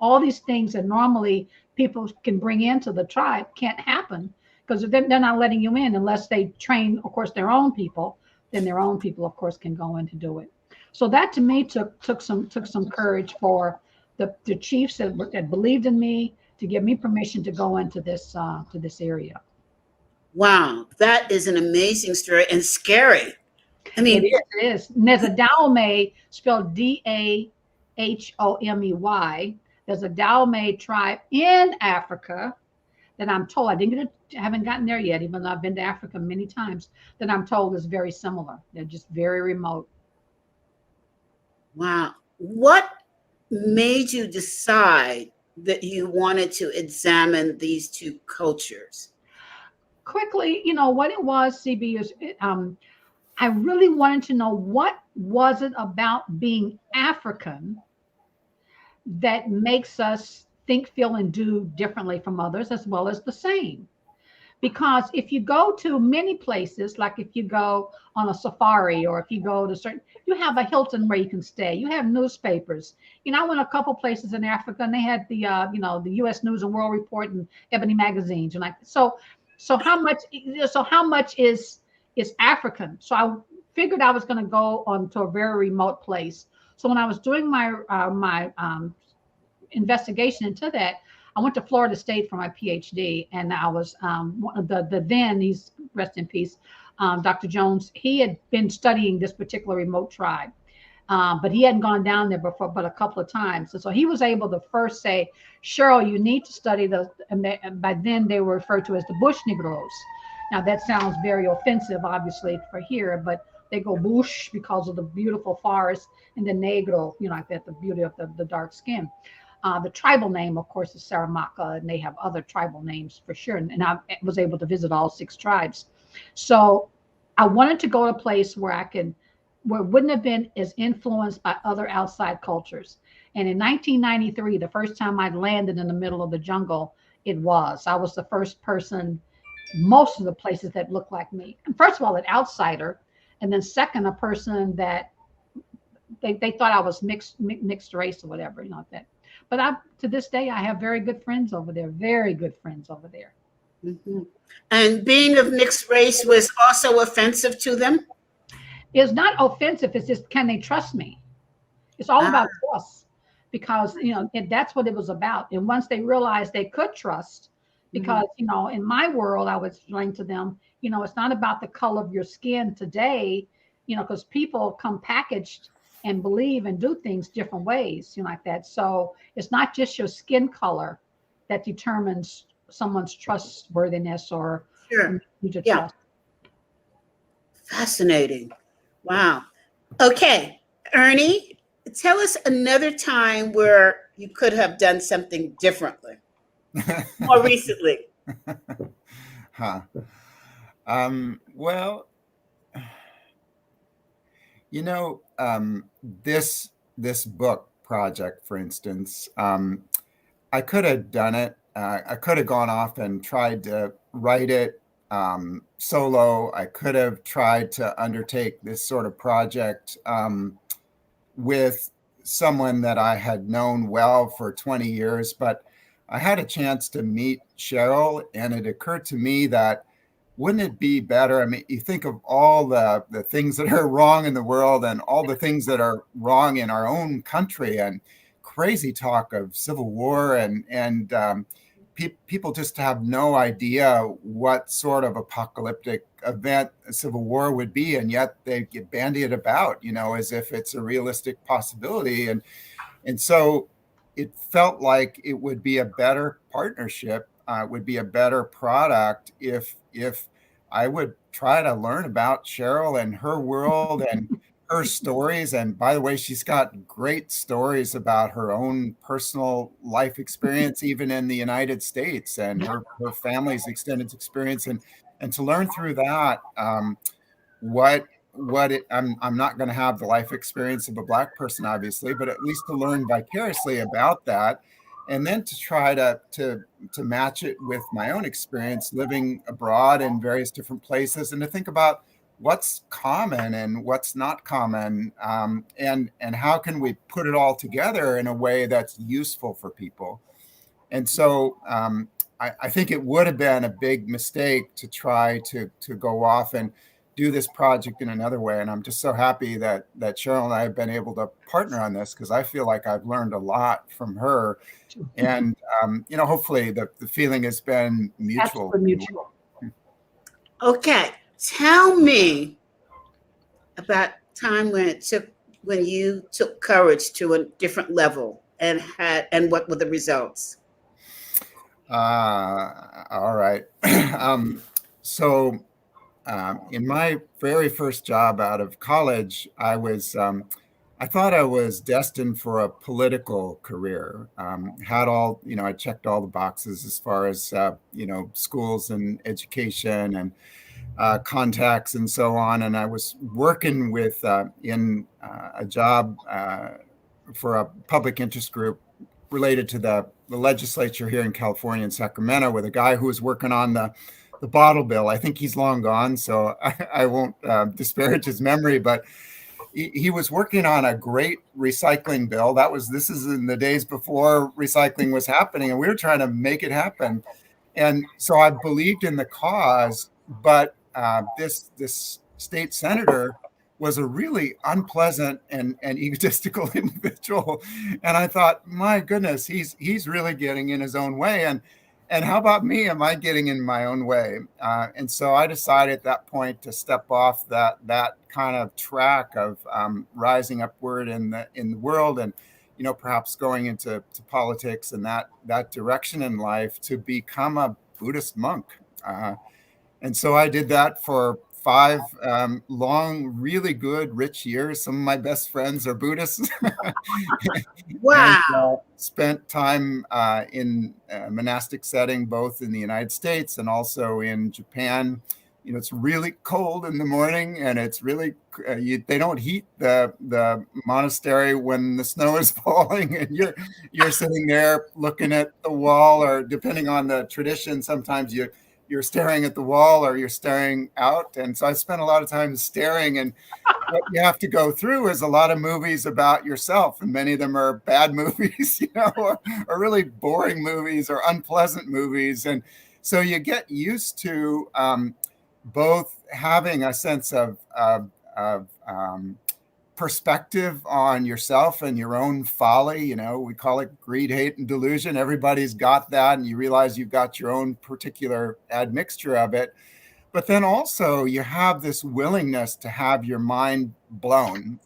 all these things that normally people can bring into the tribe can't happen, because they're not letting you in unless they train, of course, their own people. Then their own people, of course, can go in to do it. So that to me took some courage for the chiefs that believed in me to give me permission to go into this area. Wow, that is an amazing story and scary. I mean, it is. And there's a Dahomey, spelled Dahomey. There's a Dahomey tribe in Africa that I'm told, I haven't gotten there yet, even though I've been to Africa many times, that I'm told is very similar. They're just very remote. Wow. What made you decide that you wanted to examine these two cultures? Quickly, what it was, CB, is I really wanted to know, what was it about being African that makes us think, feel, and do differently from others, as well as the same? Because if you go to many places, like if you go on a safari, or if you go to you have a Hilton where you can stay. You have newspapers. I went a couple places in Africa, and they had the the U.S. News and World Report and Ebony magazines, and so how much is African? So I figured I was going to go on to a very remote place. So when I was doing my investigation into that, I went to Florida State for my Ph.D. and I was then, he's rest in peace, Dr. Jones. He had been studying this particular remote tribe, but he hadn't gone down there before, but a couple of times. And so he was able to first say, Cheryl, you need to study and by then they were referred to as the Bush Negroes. Now that sounds very offensive, obviously, for here, but they go bush because of the beautiful forest, and the negro, like that, the beauty of the dark skin. The tribal name, of course, is Saramaka, and they have other tribal names for sure. And I was able to visit all 6 tribes. So I wanted to go to a place where where it wouldn't have been as influenced by other outside cultures. And in 1993, the first time I landed in the middle of the jungle, I was the first person, most of the places that looked like me. And first of all, an outsider, and then second, a person that they thought I was mixed race or whatever, like that. But to this day, I have very good friends over there, very good friends over there. Mm-hmm. And being of mixed race was also offensive to them? It's not offensive. It's just, can they trust me? It's all about trust, because, that's what it was about. And once they realized they could trust, because, in my world, I would explain to them, it's not about the color of your skin today, because people come packaged and believe and do things different ways, like that. So it's not just your skin color that determines someone's trustworthiness or Sure. Trust. Fascinating. Wow. Okay, Ernie, tell us another time where you could have done something differently more recently. Huh. Well, this book project, for instance, I could have done it. I could have gone off and tried to write it solo. I could have tried to undertake this sort of project with someone that I had known well for 20 years, but I had a chance to meet Cheryl, and it occurred to me that wouldn't it be better? I mean, you think of all the things that are wrong in the world and all the things that are wrong in our own country, and crazy talk of civil war, and people just have no idea what sort of apocalyptic event a civil war would be, and yet they get bandied about, as if it's a realistic possibility. And so it felt like it would be a better partnership, would be a better product if I would try to learn about Cheryl and her world and her stories. And by the way, she's got great stories about her own personal life experience, even in the United States, and her family's extended experience. And to learn through that, I'm not going to have the life experience of a Black person, obviously, but at least to learn vicariously about that. And then to try to match it with my own experience living abroad in various different places, and to think about what's common and what's not common, and how can we put it all together in a way that's useful for people. And so I think it would have been a big mistake to try to go off and do this project in another way. And I'm just so happy that Cheryl and I have been able to partner on this, because I feel like I've learned a lot from her. And, hopefully the feeling has been mutual. Absolutely mutual. Okay. Tell me about time when you took courage to a different level, and what were the results? All right. So in my very first job out of college, I thought I was destined for a political career. I checked all the boxes as far as, schools and education and contacts and so on. And I was working in a job for a public interest group related to the legislature here in California, in Sacramento, with a guy who was working on the bottle bill. I think he's long gone, so I won't disparage his memory, but he was working on a great recycling bill. This is in the days before recycling was happening, and we were trying to make it happen. And so I believed in the cause, but this state senator was a really unpleasant and egotistical individual. And I thought, my goodness, he's really getting in his own way. And how about me? Am I getting in my own way? And so I decided at that point to step off that kind of track of rising upward in the world, and perhaps going into politics and that direction in life, to become a Buddhist monk. And so I did that for 5 long, really good, rich years. Some of my best friends are Buddhists. Wow. And, spent time in a monastic setting, both in the United States and also in Japan. You know, it's really cold in the morning, and it's really they don't heat the monastery when the snow is falling, and you're sitting there looking at the wall, or depending on the tradition, sometimes you're staring at the wall or you're staring out. And so I spent a lot of time staring, and what you have to go through is a lot of movies about yourself, and many of them are bad movies, you know, or really boring movies or unpleasant movies. And so you get used to both having a sense of perspective on yourself and your own folly. You know, we call it greed, hate, and delusion. Everybody's got that, and you realize you've got your own particular admixture of it. But then also you have this willingness to have your mind blown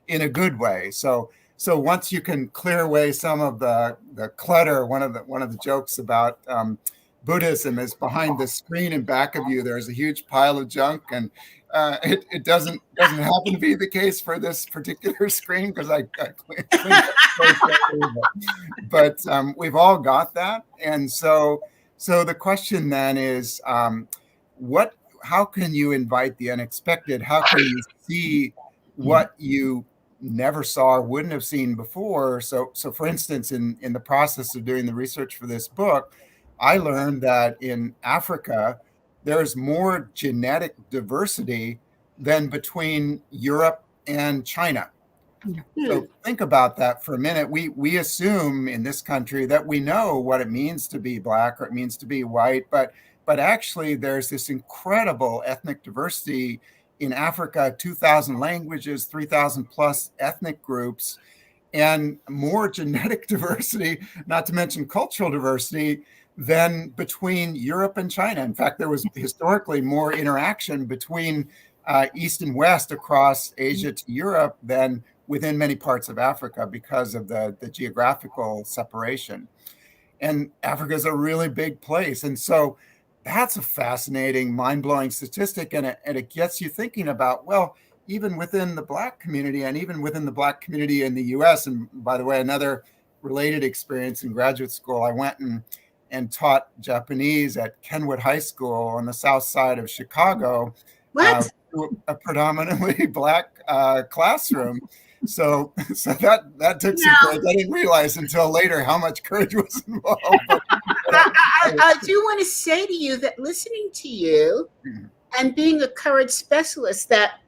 in a good way. So once you can clear away some of the clutter, one of the jokes about Buddhism is behind the screen in back of you, there's a huge pile of junk, and it doesn't happen to be the case for this particular screen, because I cleaned it. But we've all got that. And so the question then is, how can you invite the unexpected? How can you see what you never saw or wouldn't have seen before? So for instance, in the process of doing the research for this book, I learned that in Africa, there's more genetic diversity than between Europe and China. So think about that for a minute. We assume in this country that we know what it means to be Black or it means to be white, but actually there's this incredible ethnic diversity in Africa, 2,000 languages, 3,000 plus ethnic groups, and more genetic diversity, not to mention cultural diversity, than between Europe and China. In fact, there was historically more interaction between East and West across Asia to Europe than within many parts of Africa because of the geographical separation. And Africa is a really big place. And so that's a fascinating, mind-blowing statistic. And it gets you thinking about, well, even within the Black community and even within the Black community in the US, and by the way, another related experience in graduate school, I went and taught Japanese at Kenwood High School on the south side of Chicago. What? A predominantly Black classroom. So that took some courage. I didn't realize until later how much courage was involved. I do want to say to you that listening to you and being a courage specialist, that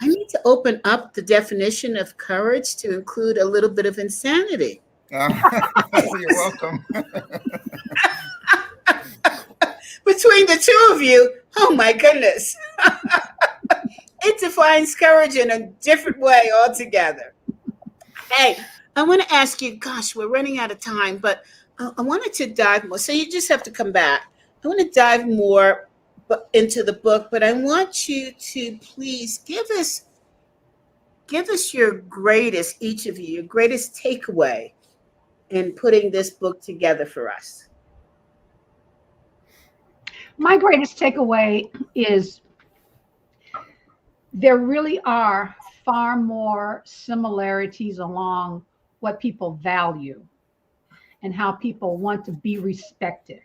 I need to open up the definition of courage to include a little bit of insanity. You're welcome. Between the two of you, oh my goodness. It defines courage in a different way altogether. Hey, I want to ask you, gosh, we're running out of time, but I wanted to dive more. So you just have to come back. I want to dive more into the book, but I want you to please give us your greatest, each of you, your greatest takeaway in putting this book together for us. My greatest takeaway is there really are far more similarities along what people value and how people want to be respected.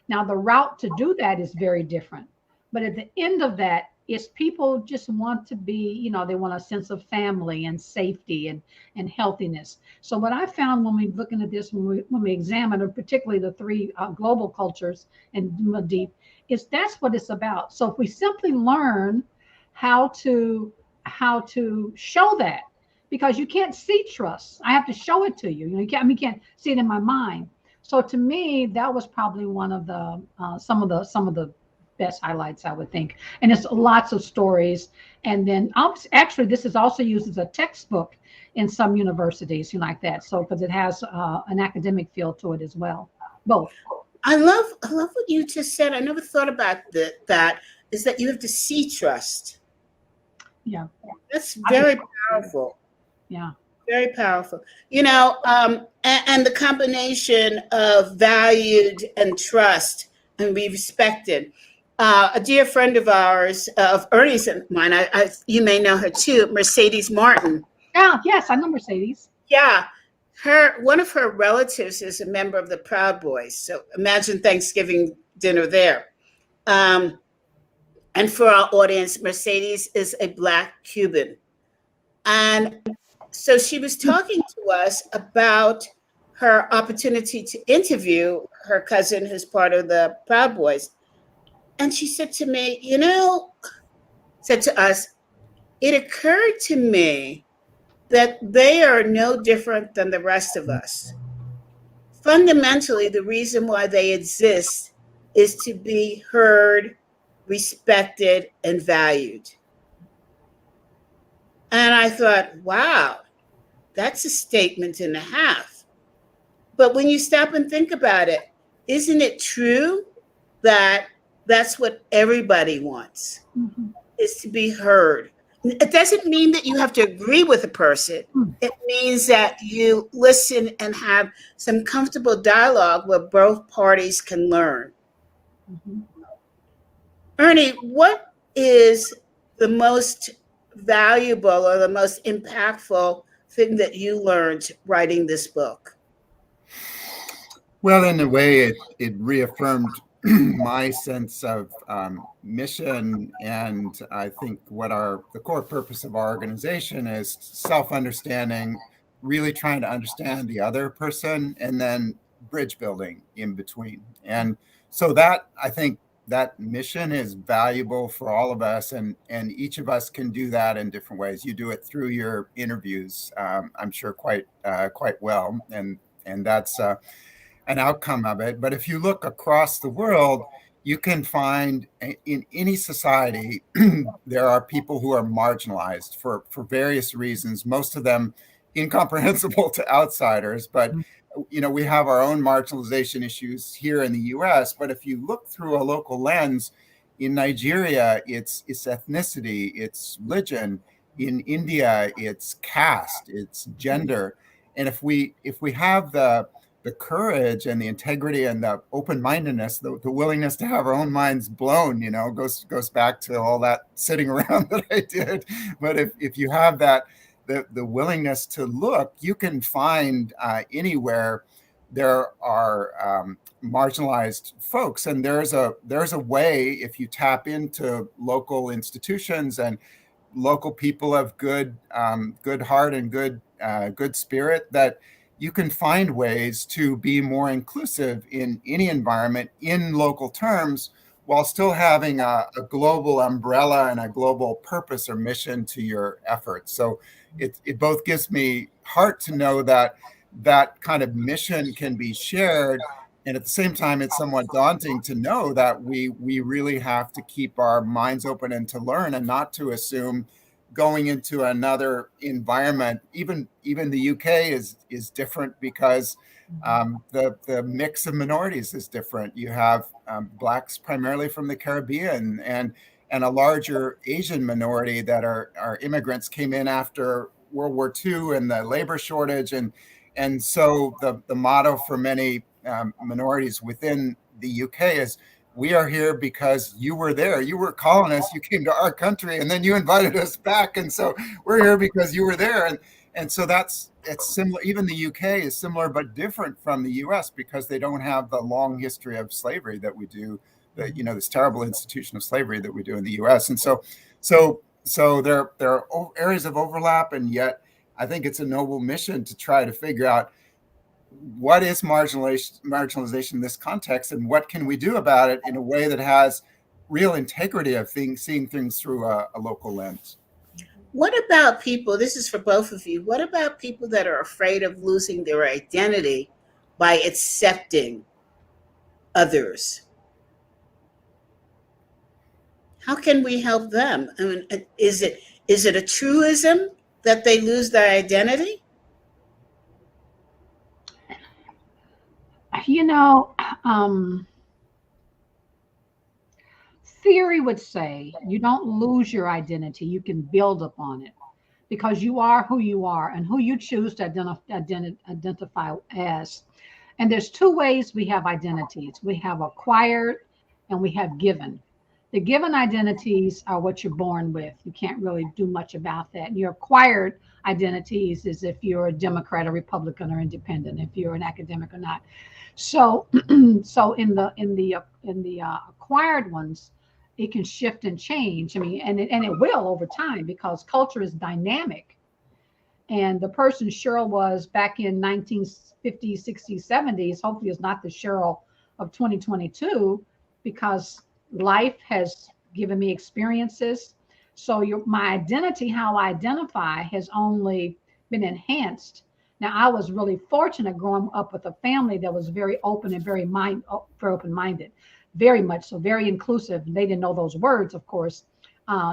Now, the route to do that is very different. But at the end of that, is people just want to be, they want a sense of family and safety and healthiness. So what I found when we looking at this, when we examine, particularly the three global cultures and deep, is that's what it's about. So if we simply learn how to show that, because you can't see trust. I have to show it to you. You can't see it in my mind. So to me, that was probably one of the some of the best highlights, I would think. And it's lots of stories. And then actually, this is also used as a textbook in some universities, like that. So because it has an academic feel to it as well. Both. I love what you just said. I never thought about that. Is that you have to see trust. Yeah, that's very powerful. Yeah, very powerful. And the combination of valued and trust and be respected. A dear friend of ours, of Ernest and mine, you may know her too, Mercedes Martin. Yeah, yes, I know Mercedes. Yeah, one of her relatives is a member of the Proud Boys. So imagine Thanksgiving dinner there. And for our audience, Mercedes is a Black Cuban. And so she was talking to us about her opportunity to interview her cousin, who's part of the Proud Boys. And she said to me, said to us, it occurred to me that they are no different than the rest of us. Fundamentally, the reason why they exist is to be heard, respected, and valued. And I thought, wow, that's a statement and a half. But when you stop and think about it, isn't it true that that's what everybody wants, is to be heard? It doesn't mean that you have to agree with a person. It means that you listen and have some comfortable dialogue where both parties can learn. Ernie, what is the most valuable or the most impactful thing that you learned writing this book? Well, in a way, it reaffirmed my sense of mission, and I think what the core purpose of our organization is self-understanding, really trying to understand the other person, and then bridge building in between. And so that, I think, that mission is valuable for all of us, and each of us can do that in different ways. You do it through your interviews, I'm sure quite well, and that's an outcome of it. But if you look across the world, you can find in any society there are people who are marginalized for various reasons, most of them incomprehensible to outsiders. But we have our own marginalization issues here in the US. But if you look through a local lens, in Nigeria, it's ethnicity, it's religion. In India, it's caste, it's gender. And if we have the courage and the integrity and the open-mindedness, the willingness to have our own minds blown, goes back to all that sitting around that I did. But if you have that, the willingness to look, you can find anywhere there are marginalized folks. And there's a way, if you tap into local institutions and local people of good heart and good spirit, that you can find ways to be more inclusive in any environment in local terms, while still having a global umbrella and a global purpose or mission to your efforts. So it both gives me heart to know that kind of mission can be shared, and at the same time, it's somewhat daunting to know that we really have to keep our minds open and to learn, and not to assume going into another environment. Even the UK is different because the mix of minorities is different. You have Blacks primarily from the Caribbean and a larger Asian minority that are immigrants, came in after World War II and the labor shortage. And so the motto for many minorities within the UK is, we are here because you were there. You were colonists. You came to our country, and then you invited us back. And so we're here because you were there. And so it's similar. Even the UK is similar but different from the US, because they don't have the long history of slavery that we do. This terrible institution of slavery that we do in the US. And so there are areas of overlap, and yet I think it's a noble mission to try to figure out what is marginalization in this context, and what can we do about it in a way that has real integrity of seeing things through a local lens. What about people, this is for both of you, what about people that are afraid of losing their identity by accepting others? How can we help them? I mean, is it a truism that they lose their identity? Theory would say you don't lose your identity, you can build upon it, because you are who you are and who you choose to identify as. And there's two ways we have identities. We have acquired and we have given. The given identities are what you're born with. You can't really do much about that. And your acquired identities is if you're a Democrat or Republican or independent, if you're an academic or not. So, so in the acquired ones, it can shift and change. I mean, and it will over time because culture is dynamic. And the person Cheryl was back in 1950s, 60s, 70s, hopefully is not the Cheryl of 2022 because life has given me experiences. So my identity, how I identify, has only been enhanced. Now, I was really fortunate growing up with a family that was very open and very open-minded, very much so, very inclusive. They didn't know those words, of course.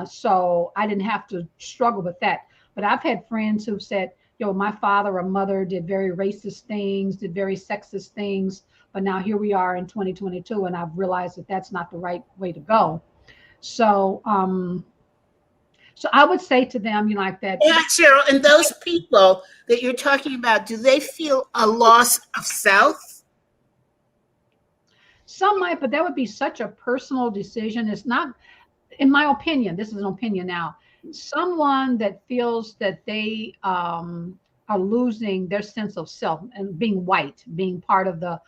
So I didn't have to struggle with that. But I've had friends who've said, my father or mother did very racist things, did very sexist things. But now here we are in 2022, and I've realized that that's not the right way to go. So, so I would say to them, like that. Yeah, Cheryl, and those people that you're talking about, do they feel a loss of self? Some might, but that would be such a personal decision. It's not, in my opinion, this is an opinion now, someone that feels that they are losing their sense of self and being white, being part of the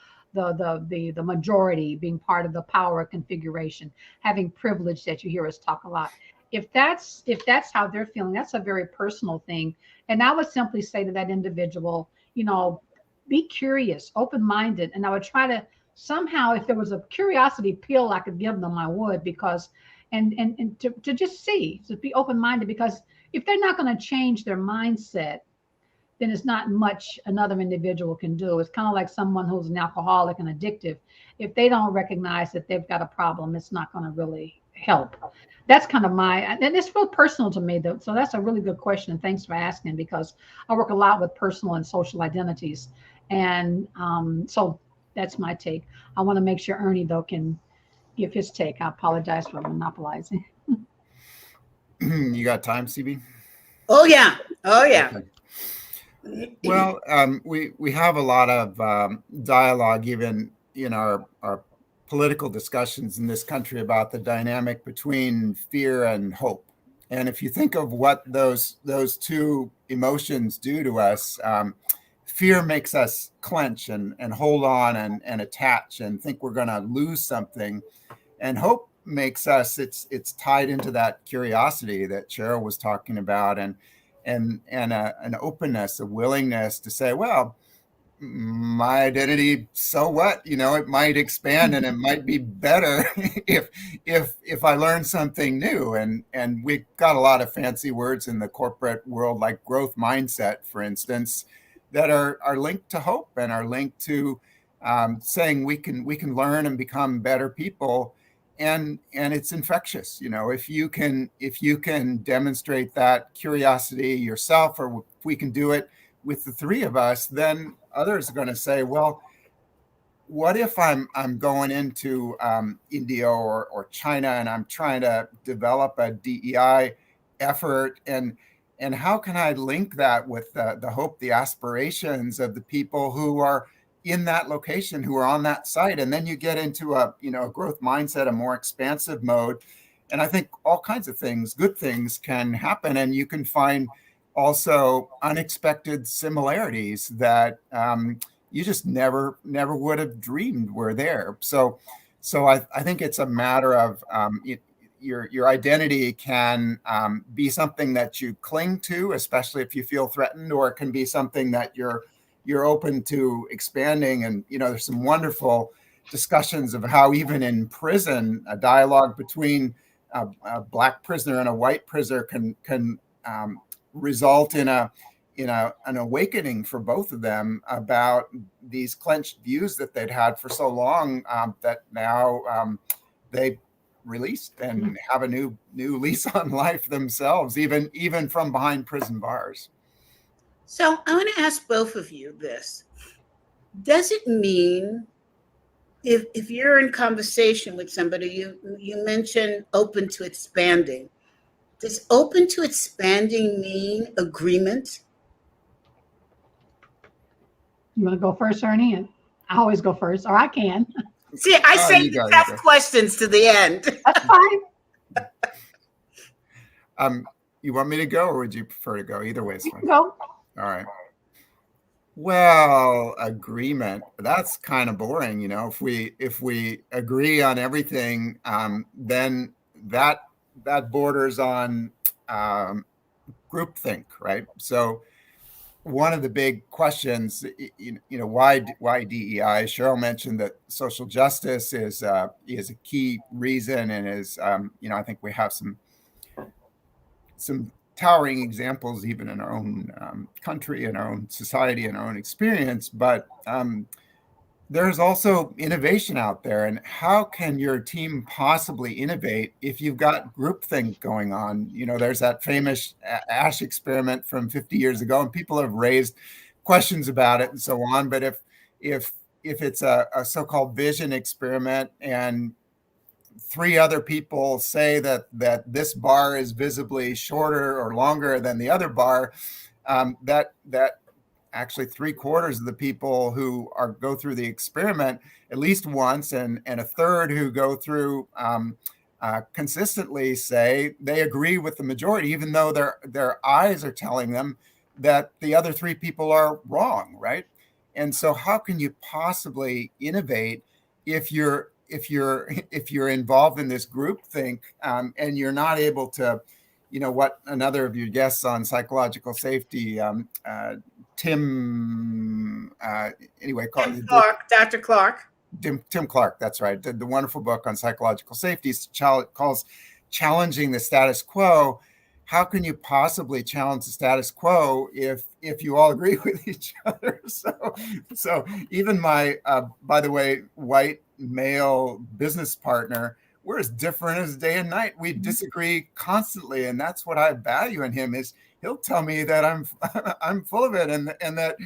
majority, being part of the power configuration, having privilege that you hear us talk a lot. If that's how they're feeling, that's a very personal thing. And I would simply say to that individual, be curious, open-minded. And I would try to somehow, if there was a curiosity pill I could give them, I would, because and to just see, to be open-minded, because if they're not going to change their mindset, then it's not much another individual can do. It's kind of like someone who's an alcoholic and addictive. If they don't recognize that they've got a problem, it's not going to really help. That's kind of and it's real personal to me, though. So that's a really good question. And thanks for asking, because I work a lot with personal and social identities. And so that's my take. I want to make sure Ernie, though, can give his take. I apologize for monopolizing. You got time, CB? Oh, yeah. Oh, yeah. Okay. Well, we have a lot of dialogue, even in our political discussions in this country, about the dynamic between fear and hope. And if you think of what those two emotions do to us, fear makes us clench and hold on and attach and think we're going to lose something. And hope makes us, it's tied into that curiosity that Cheryl was talking about, and an openness, a willingness to say, well, my identity, so what? It might expand and it might be better if I learn something new. And we've got a lot of fancy words in the corporate world, like growth mindset, for instance, that are linked to hope and are linked to saying we can learn and become better people. And it's infectious. If you can demonstrate that curiosity yourself, or if we can do it with the three of us, then others are going to say, well, what if I'm going into India or China and I'm trying to develop a DEI effort, and how can I link that with the hope, the aspirations of the people who are in that location, who are on that site? And then you get into a growth mindset, a more expansive mode. And I think all kinds of things, good things, can happen. And you can find also unexpected similarities that you just never would have dreamed were there. So I think it's a matter of your identity can be something that you cling to, especially if you feel threatened, or it can be something that you're open to expanding. And there's some wonderful discussions of how even in prison, a dialogue between a Black prisoner and a white prisoner can result in an awakening for both of them about these clenched views that they'd had for so long, that now they released and have a new lease on life themselves, even from behind prison bars. So I want to ask both of you this. Does it mean, if you're in conversation with somebody, you mentioned open to expanding. Does open to expanding mean agreement? You want to go first, Ernie? I always go first, or I can. See, I Oh, saved the tough questions to the end. That's fine. You want me to go, or would you prefer to go? Either way is fine. Go. All right. Well, agreement, that's kind of boring, you know. If we agree on everything, then that borders on groupthink, right? So one of the big questions, you know, why DEI? Cheryl mentioned that social justice is a key reason, and is you know, I think we have some towering examples even in our own country, in our own society, in our own experience. But there's also innovation out there. And how can your team possibly innovate if you've got groupthink going on? You know, there's that famous Ash experiment from 50 years ago, and people have raised questions about it and so on. But if it's a so-called vision experiment, and 3 other people say that this bar is visibly shorter or longer than the other bar, that actually 3/4 of the people who go through the experiment at least once, and a third who go through consistently, say they agree with the majority, even though their eyes are telling them that the other 3 people are wrong, right? And so how can you possibly innovate if you're involved in this group think, and you're not able to, you know, what another of your guests on psychological safety, Tim, anyway, Dr. Clarke. Tim Clarke, that's right. The wonderful book on psychological safety calls challenging the status quo. How can you possibly challenge the status quo if you all agree with each other? So even my, by the way, white male business partner, we're as different as day and night. We disagree constantly, and that's what I value in him. Is he'll tell me that I'm full of it, and that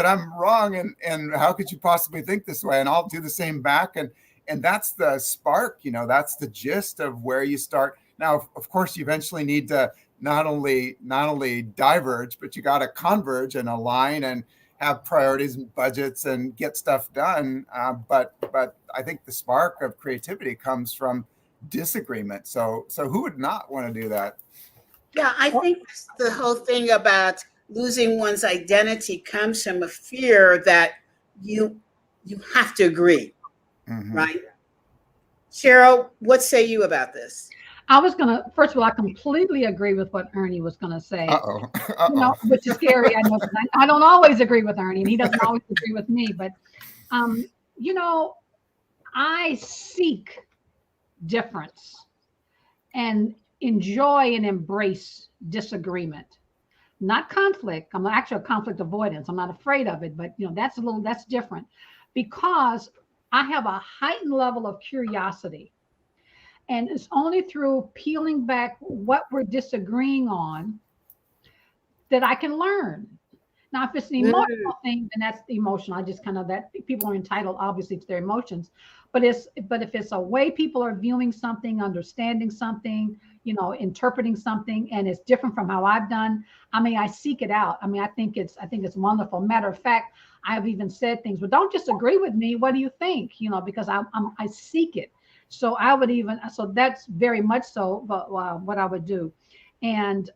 I'm wrong, and how could you possibly think this way? And I'll do the same back, and that's the spark. You know, that's the gist of where you start. Now, of course, you eventually need to not only diverge, but you got to converge and align and have priorities and budgets and get stuff done. But I think the spark of creativity comes from disagreement. So who would not want to do that? Yeah, I think the whole thing about losing one's identity comes from a fear that you have to agree, right? Cheryl, what say you about this? I was going to, first of all, I completely agree with what Ernie was going to say. You know, which is scary. I know, I don't always agree with Ernie, and he doesn't always agree with me. But, you know, I seek difference and enjoy and embrace disagreement, not conflict. I'm actually a conflict avoidance. I'm not afraid of it, but, you know, that's different, because I have a heightened level of curiosity. And it's only through peeling back what we're disagreeing on that I can learn. Now, if it's an emotional thing, then that's emotional. I just kind of, that people are entitled, obviously, to their emotions. But if it's a way people are viewing something, understanding something, you know, interpreting something, and it's different from how I've done, I mean, I seek it out. I mean, I think it's wonderful. Matter of fact, I have even said things, well, don't disagree with me. What do you think? You know, because I seek it. So I would even, so that's very much so what I would do. And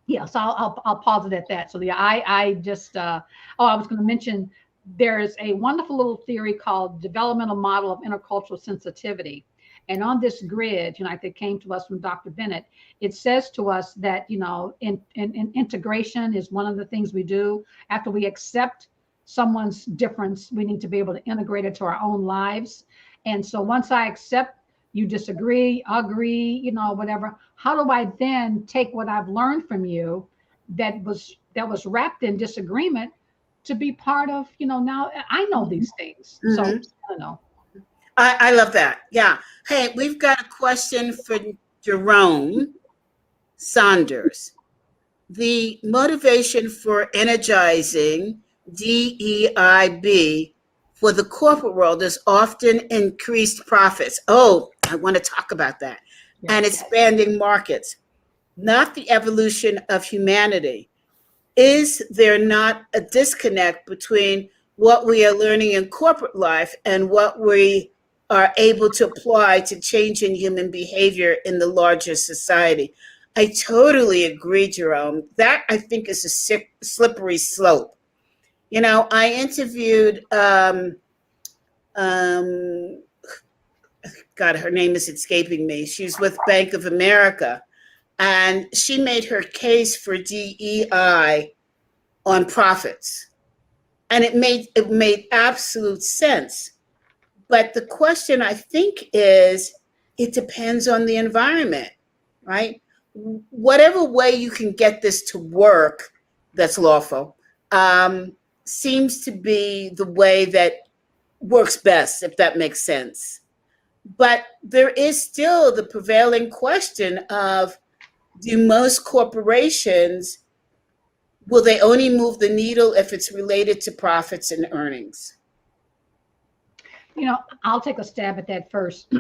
yeah, so I'll pause it at that. So yeah, I just, I was going to mention, there's a wonderful little theory called Developmental Model of Intercultural Sensitivity. And on this grid, you know, that came to us from Dr. Bennett, it says to us that, you know, in integration is one of the things we do. After we accept someone's difference, we need to be able to integrate it to our own lives. And so once I accept, you disagree, agree, you know, whatever, how do I then take what I've learned from you that was wrapped in disagreement to be part of, you know, now I know these things. So I don't know. I love that. Yeah. Hey, we've got a question for Jerome Saunders. The motivation for energizing DEIB for the corporate world is often increased profits. Oh, I want to talk about that. Yes. And expanding markets, not the evolution of humanity. Is there not a disconnect between what we are learning in corporate life and what we are able to apply to changing human behavior in the larger society. I totally agree, Jerome. That, I think, is a slippery slope. You know, I interviewed, God, her name is escaping me. She's with Bank of America, and she made her case for DEI on profits, and it made absolute sense. But the question, I think, is it depends on the environment, right? Whatever way you can get this to work that's lawful seems to be the way that works best, if that makes sense. But there is still the prevailing question of, do most corporations, will they only move the needle if it's related to profits and earnings? You know, I'll take a stab at that first.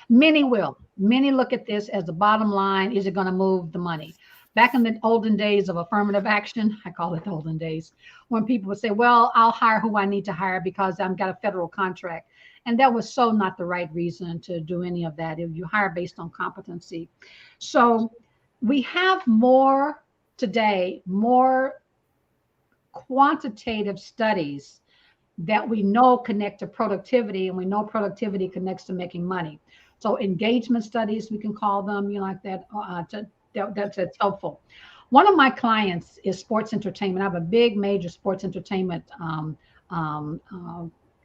Many will. Many look at this as the bottom line. Is it going to move the money? Back in the olden days of affirmative action, I call it the olden days, when people would say, well, I'll hire who I need to hire because I've got a federal contract. And that was so not the right reason to do any of that. If you hire based on competency. So we have more today, more quantitative studies that we know connect to productivity, and we know productivity connects to making money. So engagement studies, we can call them, you know, like that. That's helpful. One of my clients is sports entertainment. I have a big major sports entertainment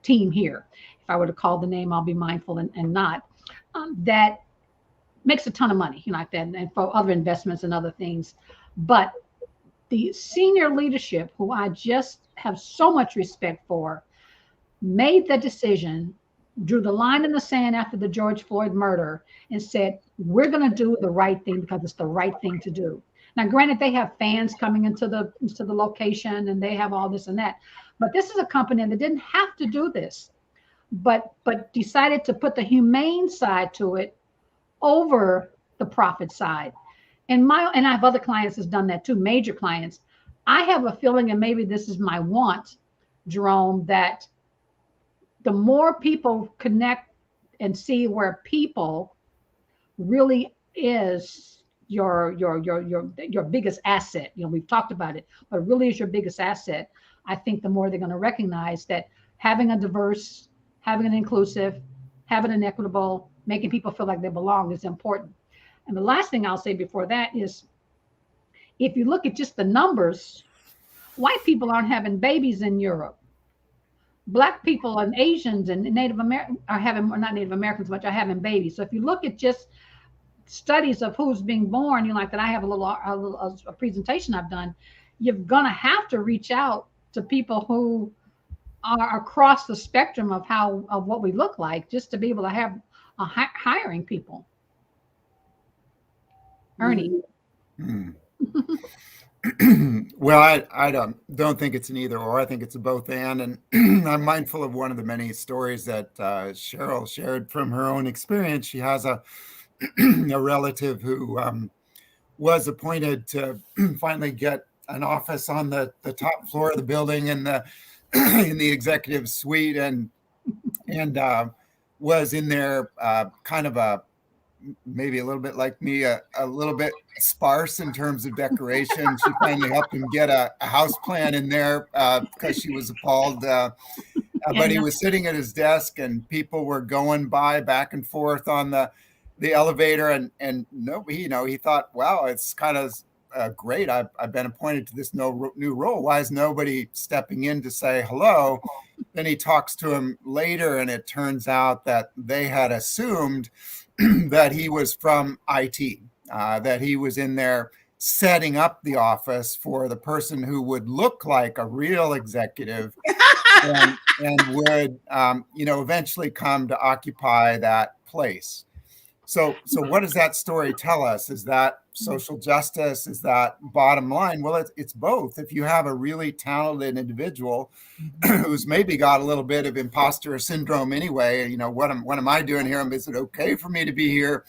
team here. If I were to call the name, I'll be mindful and not. That makes a ton of money, you know, like that, and for other investments and other things. But the senior leadership, who I just have so much respect for, made the decision, drew the line in the sand after the George Floyd murder, and said, we're going to do the right thing because it's the right thing to do. Now, granted, they have fans coming into the location, and they have all this and that. But this is a company that didn't have to do this, but decided to put the humane side to it over the profit side. And I have other clients that's done that too, major clients. I have a feeling, and maybe this is my want, Jerome, that the more people connect and see where people really is your biggest asset. You know, we've talked about it, but really is your biggest asset. I think the more they're going to recognize that having a diverse, having an inclusive, having an equitable, making people feel like they belong is important. And the last thing I'll say before that is, if you look at just the numbers, white people aren't having babies in Europe. Black people and Asians and Native Americans are having, not Native Americans much, are having babies. So if you look at just studies of who's being born, you know, like that, I have a presentation I've done. You're gonna have to reach out to people who are across the spectrum of what we look like, just to be able to have hiring people. Ernie. Mm. Well, I don't think it's an either or. I think it's a both and I'm mindful of one of the many stories that Cheryl shared from her own experience. She has a relative who was appointed to finally get an office on the top floor of the building in the executive suite, and was in there kind of maybe a little bit like me, a little bit sparse in terms of decoration. She finally helped him get a house plan in there because she was appalled. But he was sitting at his desk, and people were going by back and forth on the elevator, and nobody, you know, he thought, wow, it's kind of great. I've been appointed to this new role. Why is nobody stepping in to say hello? Then he talks to him later, and it turns out that they had assumed that he was from IT, that he was in there setting up the office for the person who would look like a real executive and would, eventually come to occupy that place. So what does that story tell us? Is that social justice? Is that bottom line? Well, it's both. If you have a really talented individual who's maybe got a little bit of imposter syndrome anyway, you know, what am I doing here? Is it okay for me to be here?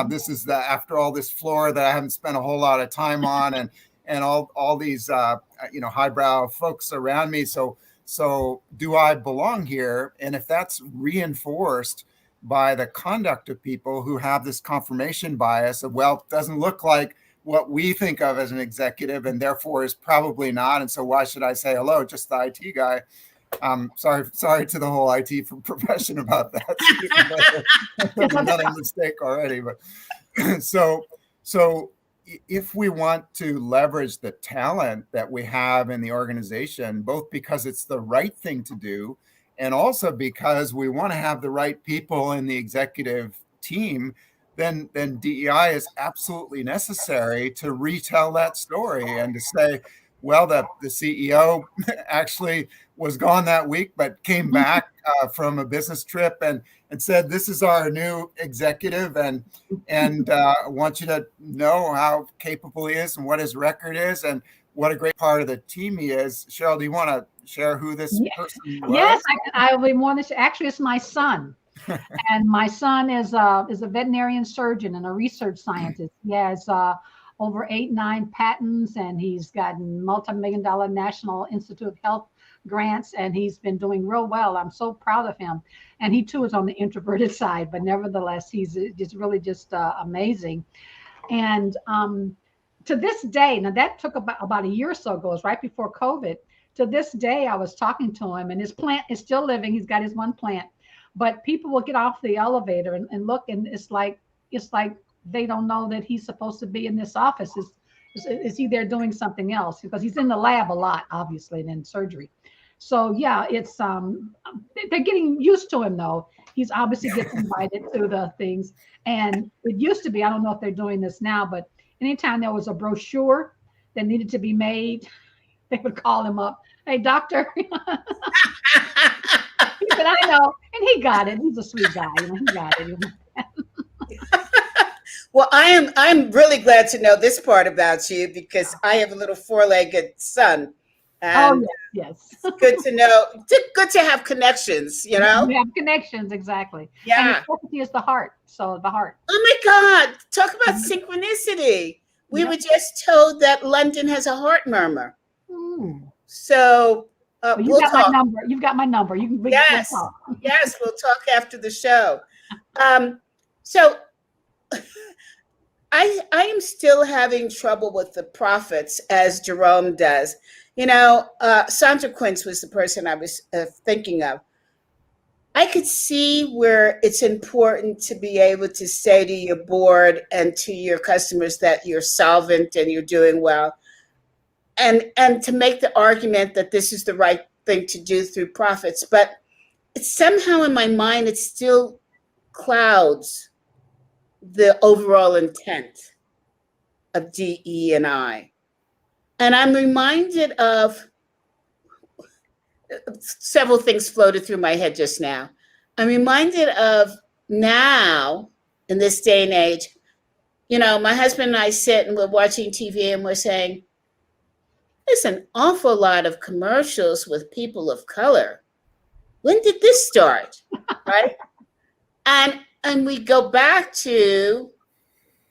This is after all this floor that I haven't spent a whole lot of time on, and all these highbrow folks around me. So So do I belong here? And if that's reinforced by the conduct of people who have this confirmation bias of, well, it doesn't look like what we think of as an executive and therefore is probably not. And so why should I say hello? Just the IT guy. Sorry to the whole IT profession about that. Another mistake already. But so if we want to leverage the talent that we have in the organization, both because it's the right thing to do, and also because we want to have the right people in the executive team, then DEI is absolutely necessary to retell that story and to say, well, the CEO actually was gone that week, but came back from a business trip and said, this is our new executive, and I want you to know how capable he is and what his record is and what a great part of the team he is. Cheryl, do you want to share who this person was? Yes, I will be more than actually, it's my son. And my son is a veterinarian surgeon and a research scientist. He has over 8-9 patents, and he's gotten multi-million-dollar National Institute of Health grants, and he's been doing real well. I'm so proud of him. And he too is on the introverted side, but nevertheless, he's just really just amazing. And to this day, now that took about a year or so ago, it was right before COVID. To this day, I was talking to him, and his plant is still living. He's got his one plant, but people will get off the elevator and look, and it's like they don't know that he's supposed to be in this office. Is he there doing something else? Because he's in the lab a lot, obviously, and in surgery. So yeah, it's they're getting used to him though. He's obviously gets invited to the things, and it used to be, I don't know if they're doing this now, but anytime there was a brochure that needed to be made, they would call him up. Hey, doctor. He said, I know, and he got it. He's a sweet guy, he got it. Well, I'm really glad to know this part about you because I have a little 4-legged son. And yes. It's good to know. Good to have connections, you know? We have connections, exactly. Yeah. And the specialty is the heart. So the heart. Oh my God. Talk about synchronicity. We were just told that London has a heart murmur. So you've got my number. You've got my number. You can yes, yes, we'll talk after the show. So I am still having trouble with the prophets, as Jerome does. You know, Sandra Quince was the person I was thinking of. I could see where it's important to be able to say to your board and to your customers that you're solvent and you're doing well, and to make the argument that this is the right thing to do through profits. But it's somehow in my mind, it still clouds the overall intent of DE&I. And I'm reminded of several things floated through my head just now. I'm reminded of now, in this day and age, you know, my husband and I sit and we're watching TV and we're saying, there's an awful lot of commercials with people of color. When did this start? Right? And we go back to,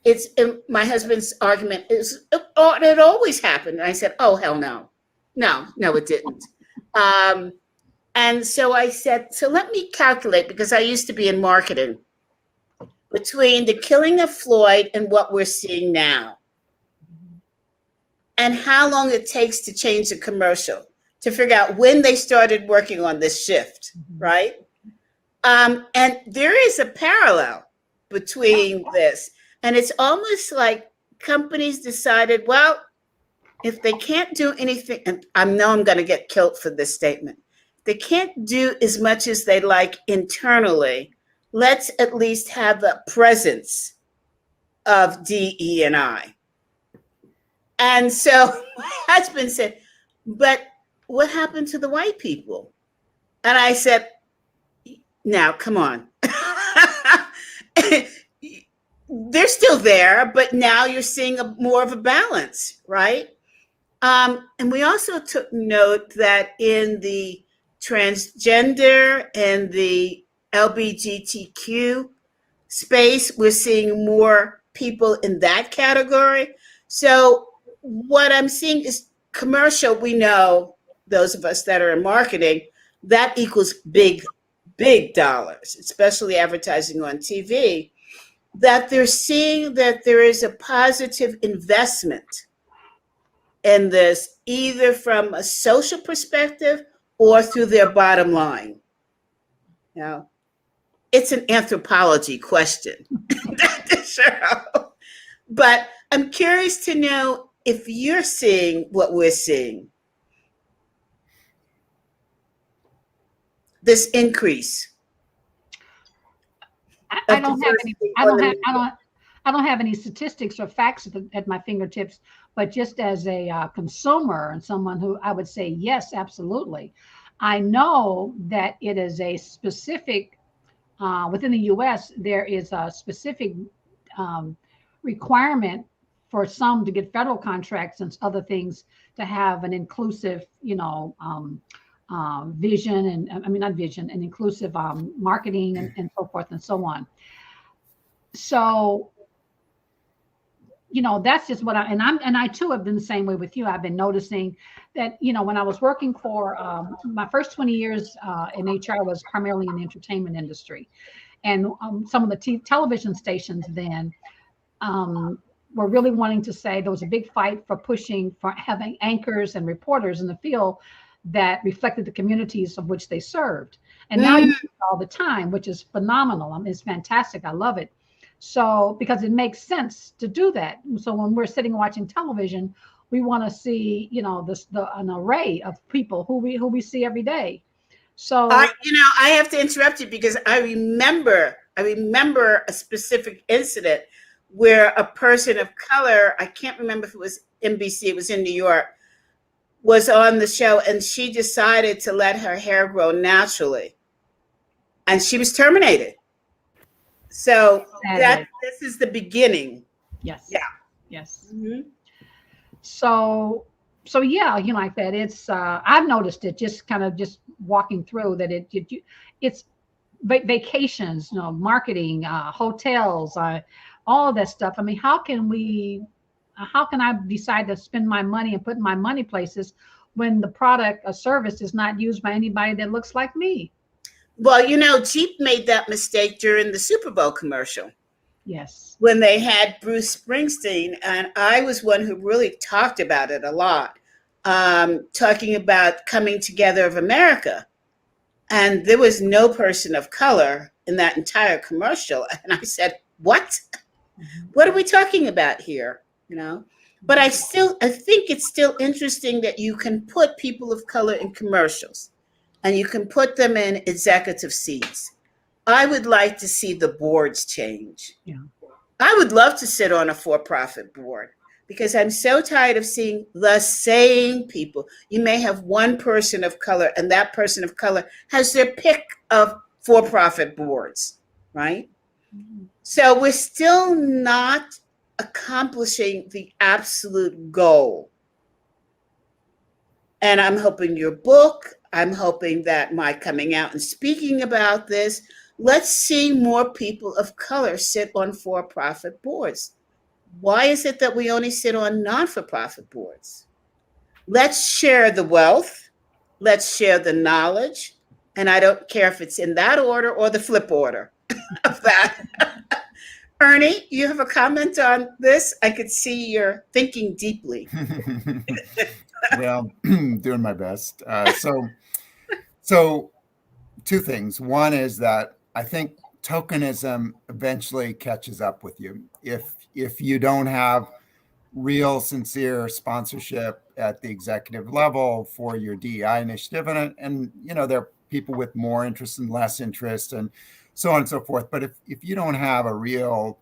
it's my husband's argument is, oh, it always happened. And I said, oh, hell no. No, it didn't. And so I said, so let me calculate, because I used to be in marketing, between the killing of Floyd and what we're seeing now, and how long it takes to change the commercial, to figure out when they started working on this shift, right? And there is a parallel between this. And it's almost like companies decided, well, if they can't do anything, and I know I'm going to get killed for this statement, they can't do as much as they like internally, let's at least have the presence of DE&I. And so my husband said, but what happened to the white people? And I said, now, come on. They're still there, but now you're seeing more of a balance, right? And we also took note that in the transgender and the LGBTQ space, we're seeing more people in that category. So what I'm seeing is commercial, we know those of us that are in marketing, that equals big, big dollars, especially advertising on TV, that they're seeing that there is a positive investment in this, either from a social perspective or through their bottom line. Now, it's an anthropology question, Cheryl. But I'm curious to know if you're seeing what we're seeing. This increase. I don't have any statistics or facts at my fingertips, but just as a consumer and someone who I would say, yes, absolutely. I know that it is a specific, within the US, there is a specific requirement for some to get federal contracts and other things to have an inclusive, vision and an inclusive marketing and so forth and so on. So, that's just what I too have been the same way with you. I've been noticing that, when I was working for my first 20 years in HR was primarily in the entertainment industry. And some of the television stations then were really wanting to say there was a big fight for pushing for having anchors and reporters in the field that reflected the communities of which they served. And now you see it all the time, which is phenomenal. I mean, it's fantastic. I love it. So, because it makes sense to do that. So when we're sitting watching television, we want to see, an array of people who we see every day. So I have to interrupt you because I remember a specific incident where a person of color, I can't remember if it was NBC, it was in New York, was on the show, and she decided to let her hair grow naturally, and she was terminated. So this is the beginning. Yes. Yeah. Yes. Mm-hmm. So yeah, like that. It's I've noticed it just walking through that it's vacations, marketing, hotels, all of that stuff. I mean, how can I decide to spend my money and put my money places when the product or service is not used by anybody that looks like me? Well, Jeep made that mistake during the Super Bowl commercial. Yes. When they had Bruce Springsteen, and I was one who really talked about it a lot, talking about coming together of America. And there was no person of color in that entire commercial. And I said, what? What are we talking about here? But I think it's still interesting that you can put people of color in commercials and you can put them in executive seats. I would like to see the boards change. Yeah. I would love to sit on a for-profit board because I'm so tired of seeing the same people. You may have one person of color, and that person of color has their pick of for-profit boards, right? Mm-hmm. So we're still not accomplishing the absolute goal. And I'm hoping your book, I'm hoping that my coming out and speaking about this, let's see more people of color sit on for-profit boards. Why is it that we only sit on non-for-profit boards? Let's share the wealth. Let's share the knowledge. And I don't care if it's in that order or the flip order of that. Ernie, you have a comment on this? I could see you're thinking deeply. Well, doing my best. So two things. One is that I think tokenism eventually catches up with you. If you don't have real, sincere sponsorship at the executive level for your DEI initiative, and there are people with more interest and less interest, and so on and so forth. But if you don't have a real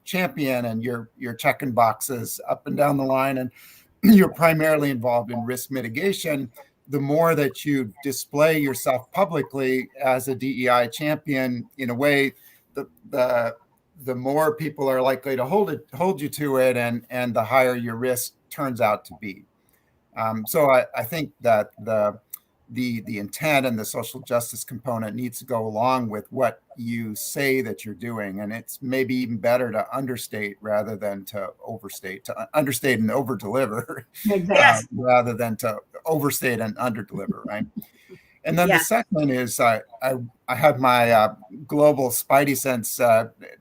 champion and you're checking boxes up and down the line, and you're primarily involved in risk mitigation, the more that you display yourself publicly as a DEI champion, in a way, the more people are likely to hold you to it, and the higher your risk turns out to be. So I think that the intent and the social justice component needs to go along with what you say that you're doing. And it's maybe even better to understate rather than to overstate, to understate and over deliver, Yes. rather than to overstate and underdeliver, right? And then Yeah. the second is I had my global spidey sense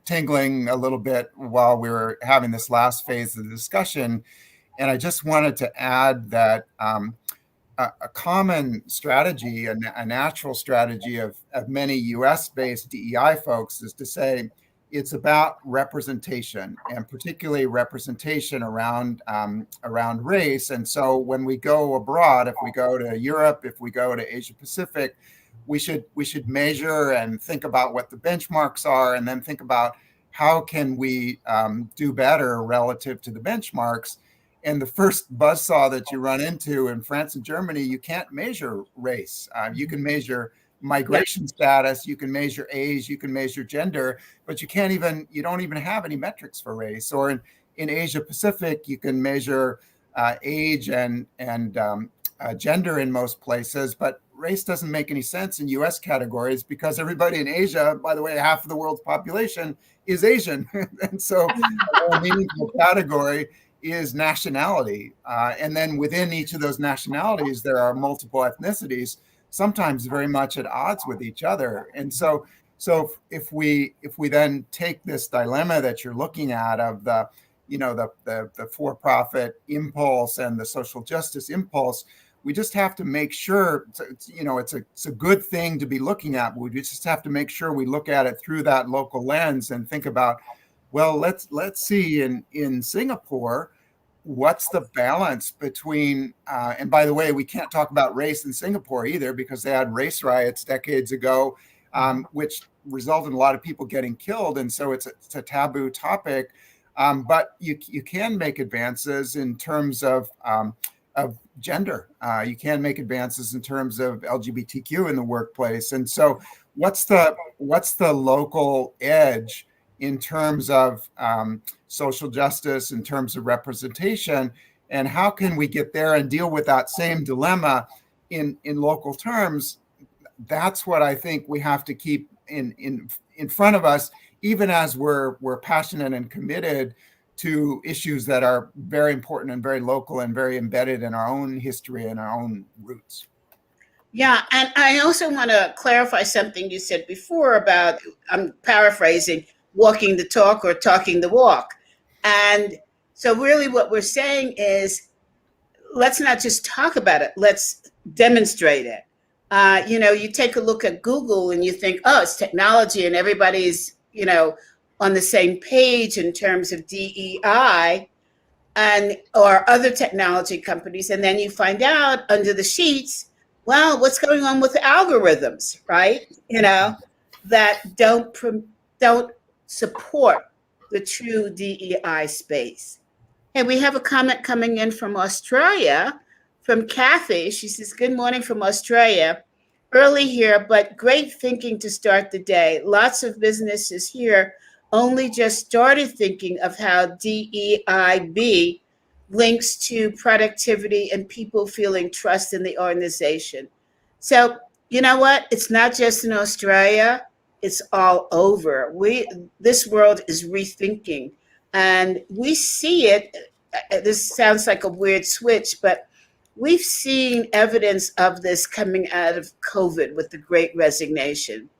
tingling a little bit while we were having this last phase of the discussion. And I just wanted to add that a common strategy, a natural strategy of many US-based DEI folks is to say it's about representation, and particularly representation around race. And so when we go abroad, if we go to Europe, if we go to Asia Pacific, we should measure and think about what the benchmarks are, and then think about how can we do better relative to the benchmarks. And the first buzzsaw that you run into in France and Germany, you can't measure race. You can measure migration status, you can measure age, you can measure gender, but you don't even have any metrics for race. Or in Asia Pacific, you can measure age and gender in most places, but race doesn't make any sense in US categories because everybody in Asia, by the way, half of the world's population is Asian. And so a meaningful category is nationality. And then within each of those nationalities, there are multiple ethnicities, sometimes very much at odds with each other. And so if we then take this dilemma that you're looking at of the for-profit impulse and the social justice impulse, we just have to make sure, it's a good thing to be looking at. We just have to make sure we look at it through that local lens and think about, well, let's see in Singapore, what's the balance between, and by the way, we can't talk about race in Singapore either because they had race riots decades ago, which resulted in a lot of people getting killed. And so it's a taboo topic. But you can make advances in terms of gender. You can make advances in terms of LGBTQ in the workplace. And so what's the local edge in terms of social justice, in terms of representation, and how can we get there and deal with that same dilemma in local terms? That's what I think we have to keep in front of us, even as we're passionate and committed to issues that are very important and very local and very embedded in our own history and our own roots. Yeah, and I also want to clarify something you said before about, I'm paraphrasing, walking the talk or talking the walk. And so really what we're saying is, let's not just talk about it, let's demonstrate it. You take a look at Google and you think, oh, it's technology and everybody's, on the same page in terms of DEI or other technology companies. And then you find out under the sheets, well, what's going on with the algorithms, right? That don't support the true DEI space. And we have a comment coming in from Australia, from Kathy. She says, good morning from Australia. Early here, but great thinking to start the day. Lots of businesses here only just started thinking of how DEIB links to productivity and people feeling trust in the organization. So, you know what? It's not just in Australia, it's all over. This world is rethinking, and we see it. This sounds like a weird switch, but we've seen evidence of this coming out of COVID with the Great Resignation.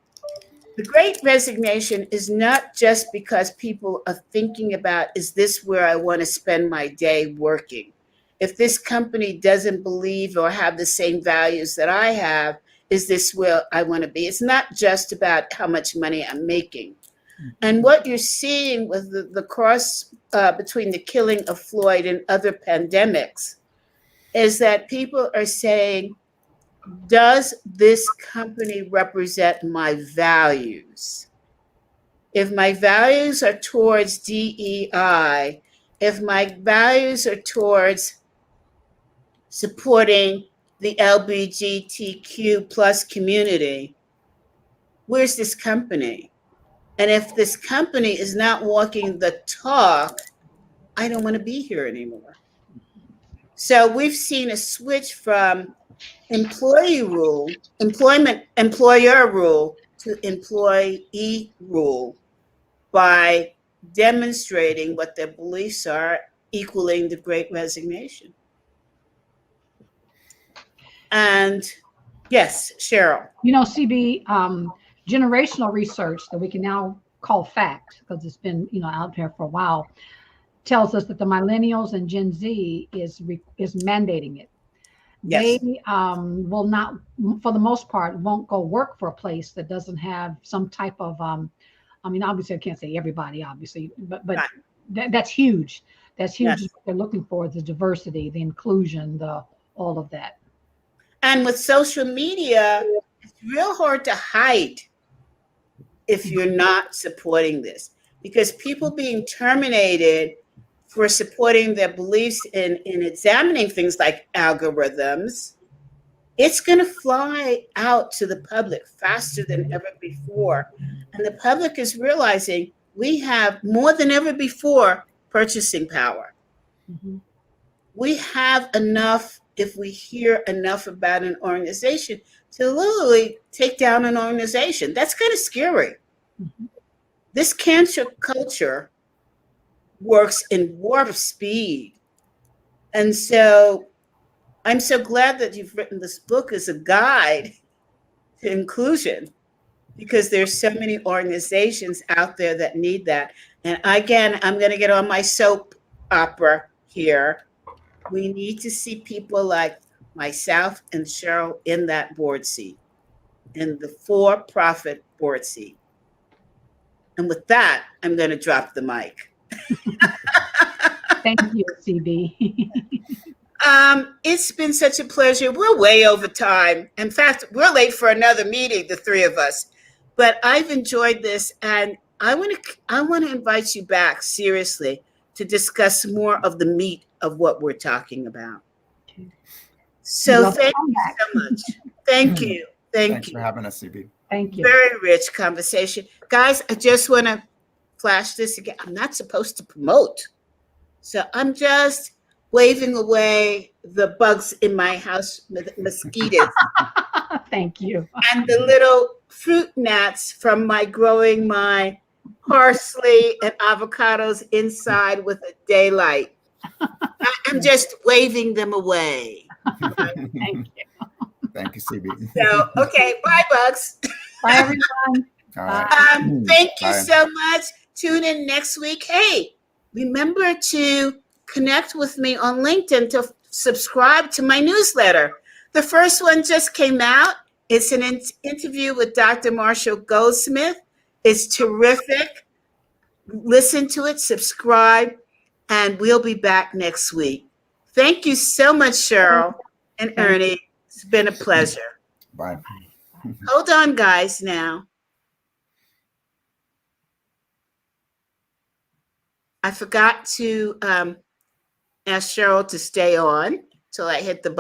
The Great Resignation is not just because people are thinking about, is this where I want to spend my day working? If this company doesn't believe or have the same values that I have, is this where I want to be? It's not just about how much money I'm making. And what you're seeing with the cross between the killing of Floyd and other pandemics is that people are saying, does this company represent my values? If my values are towards DEI, if my values are towards supporting the LGBTQ plus community, where's this company? And if this company is not walking the talk, I don't want to be here anymore. So we've seen a switch from employer rule to employee rule by demonstrating what their beliefs are, equaling the Great Resignation. And yes, Cheryl. You know, CB, generational research that we can now call fact, because it's been, out there for a while, tells us that the millennials and Gen Z is mandating it. Yes. They will not, for the most part, won't go work for a place that doesn't have some type of, obviously I can't say everybody, obviously, but Right. that's huge. That's huge. Yes. What they're looking for, the diversity, the inclusion, all of that. And with social media, it's real hard to hide if you're not supporting this, because people being terminated for supporting their beliefs in examining things like algorithms, it's going to fly out to the public faster than ever before. And the public is realizing we have more than ever before purchasing power. Mm-hmm. We have enough, if we hear enough about an organization, to literally take down an organization. That's kind of scary. Mm-hmm. This cancer culture works in warp speed. And so I'm so glad that you've written this book as a guide to inclusion, because there's so many organizations out there that need that. And again, I'm going to get on my soap opera here. We need to see people like myself and Cheryl in that board seat, in the for-profit board seat. And with that, I'm going to drop the mic. Thank you, CB. It's been such a pleasure. We're way over time. In fact, we're late for another meeting, the three of us. But I've enjoyed this, and I want to invite you back seriously to discuss more of the meat of what we're talking about. So thank you so much. Thank you. Thanks for having us, CB. Thank you. Very rich conversation. Guys, I just want to flash this again. I'm not supposed to promote. So I'm just waving away the bugs in my house, mosquitoes. Thank you. And the little fruit gnats from my growing my parsley and avocados inside with a daylight. I'm just waving them away. Thank you. Thank you, CB. So, okay, bye, bugs. Bye, everyone. All right. Thank you Bye. so much. Tune in next week. Hey, remember to connect with me on LinkedIn to subscribe to my newsletter. The first one just came out. It's an interview with Dr. Marshall Goldsmith. It's terrific. Listen to it, subscribe, and we'll be back next week. Thank you so much, Cheryl and Ernie. It's been a pleasure. Bye. Hold on, guys, now. I forgot to ask Cheryl to stay on till I hit the button.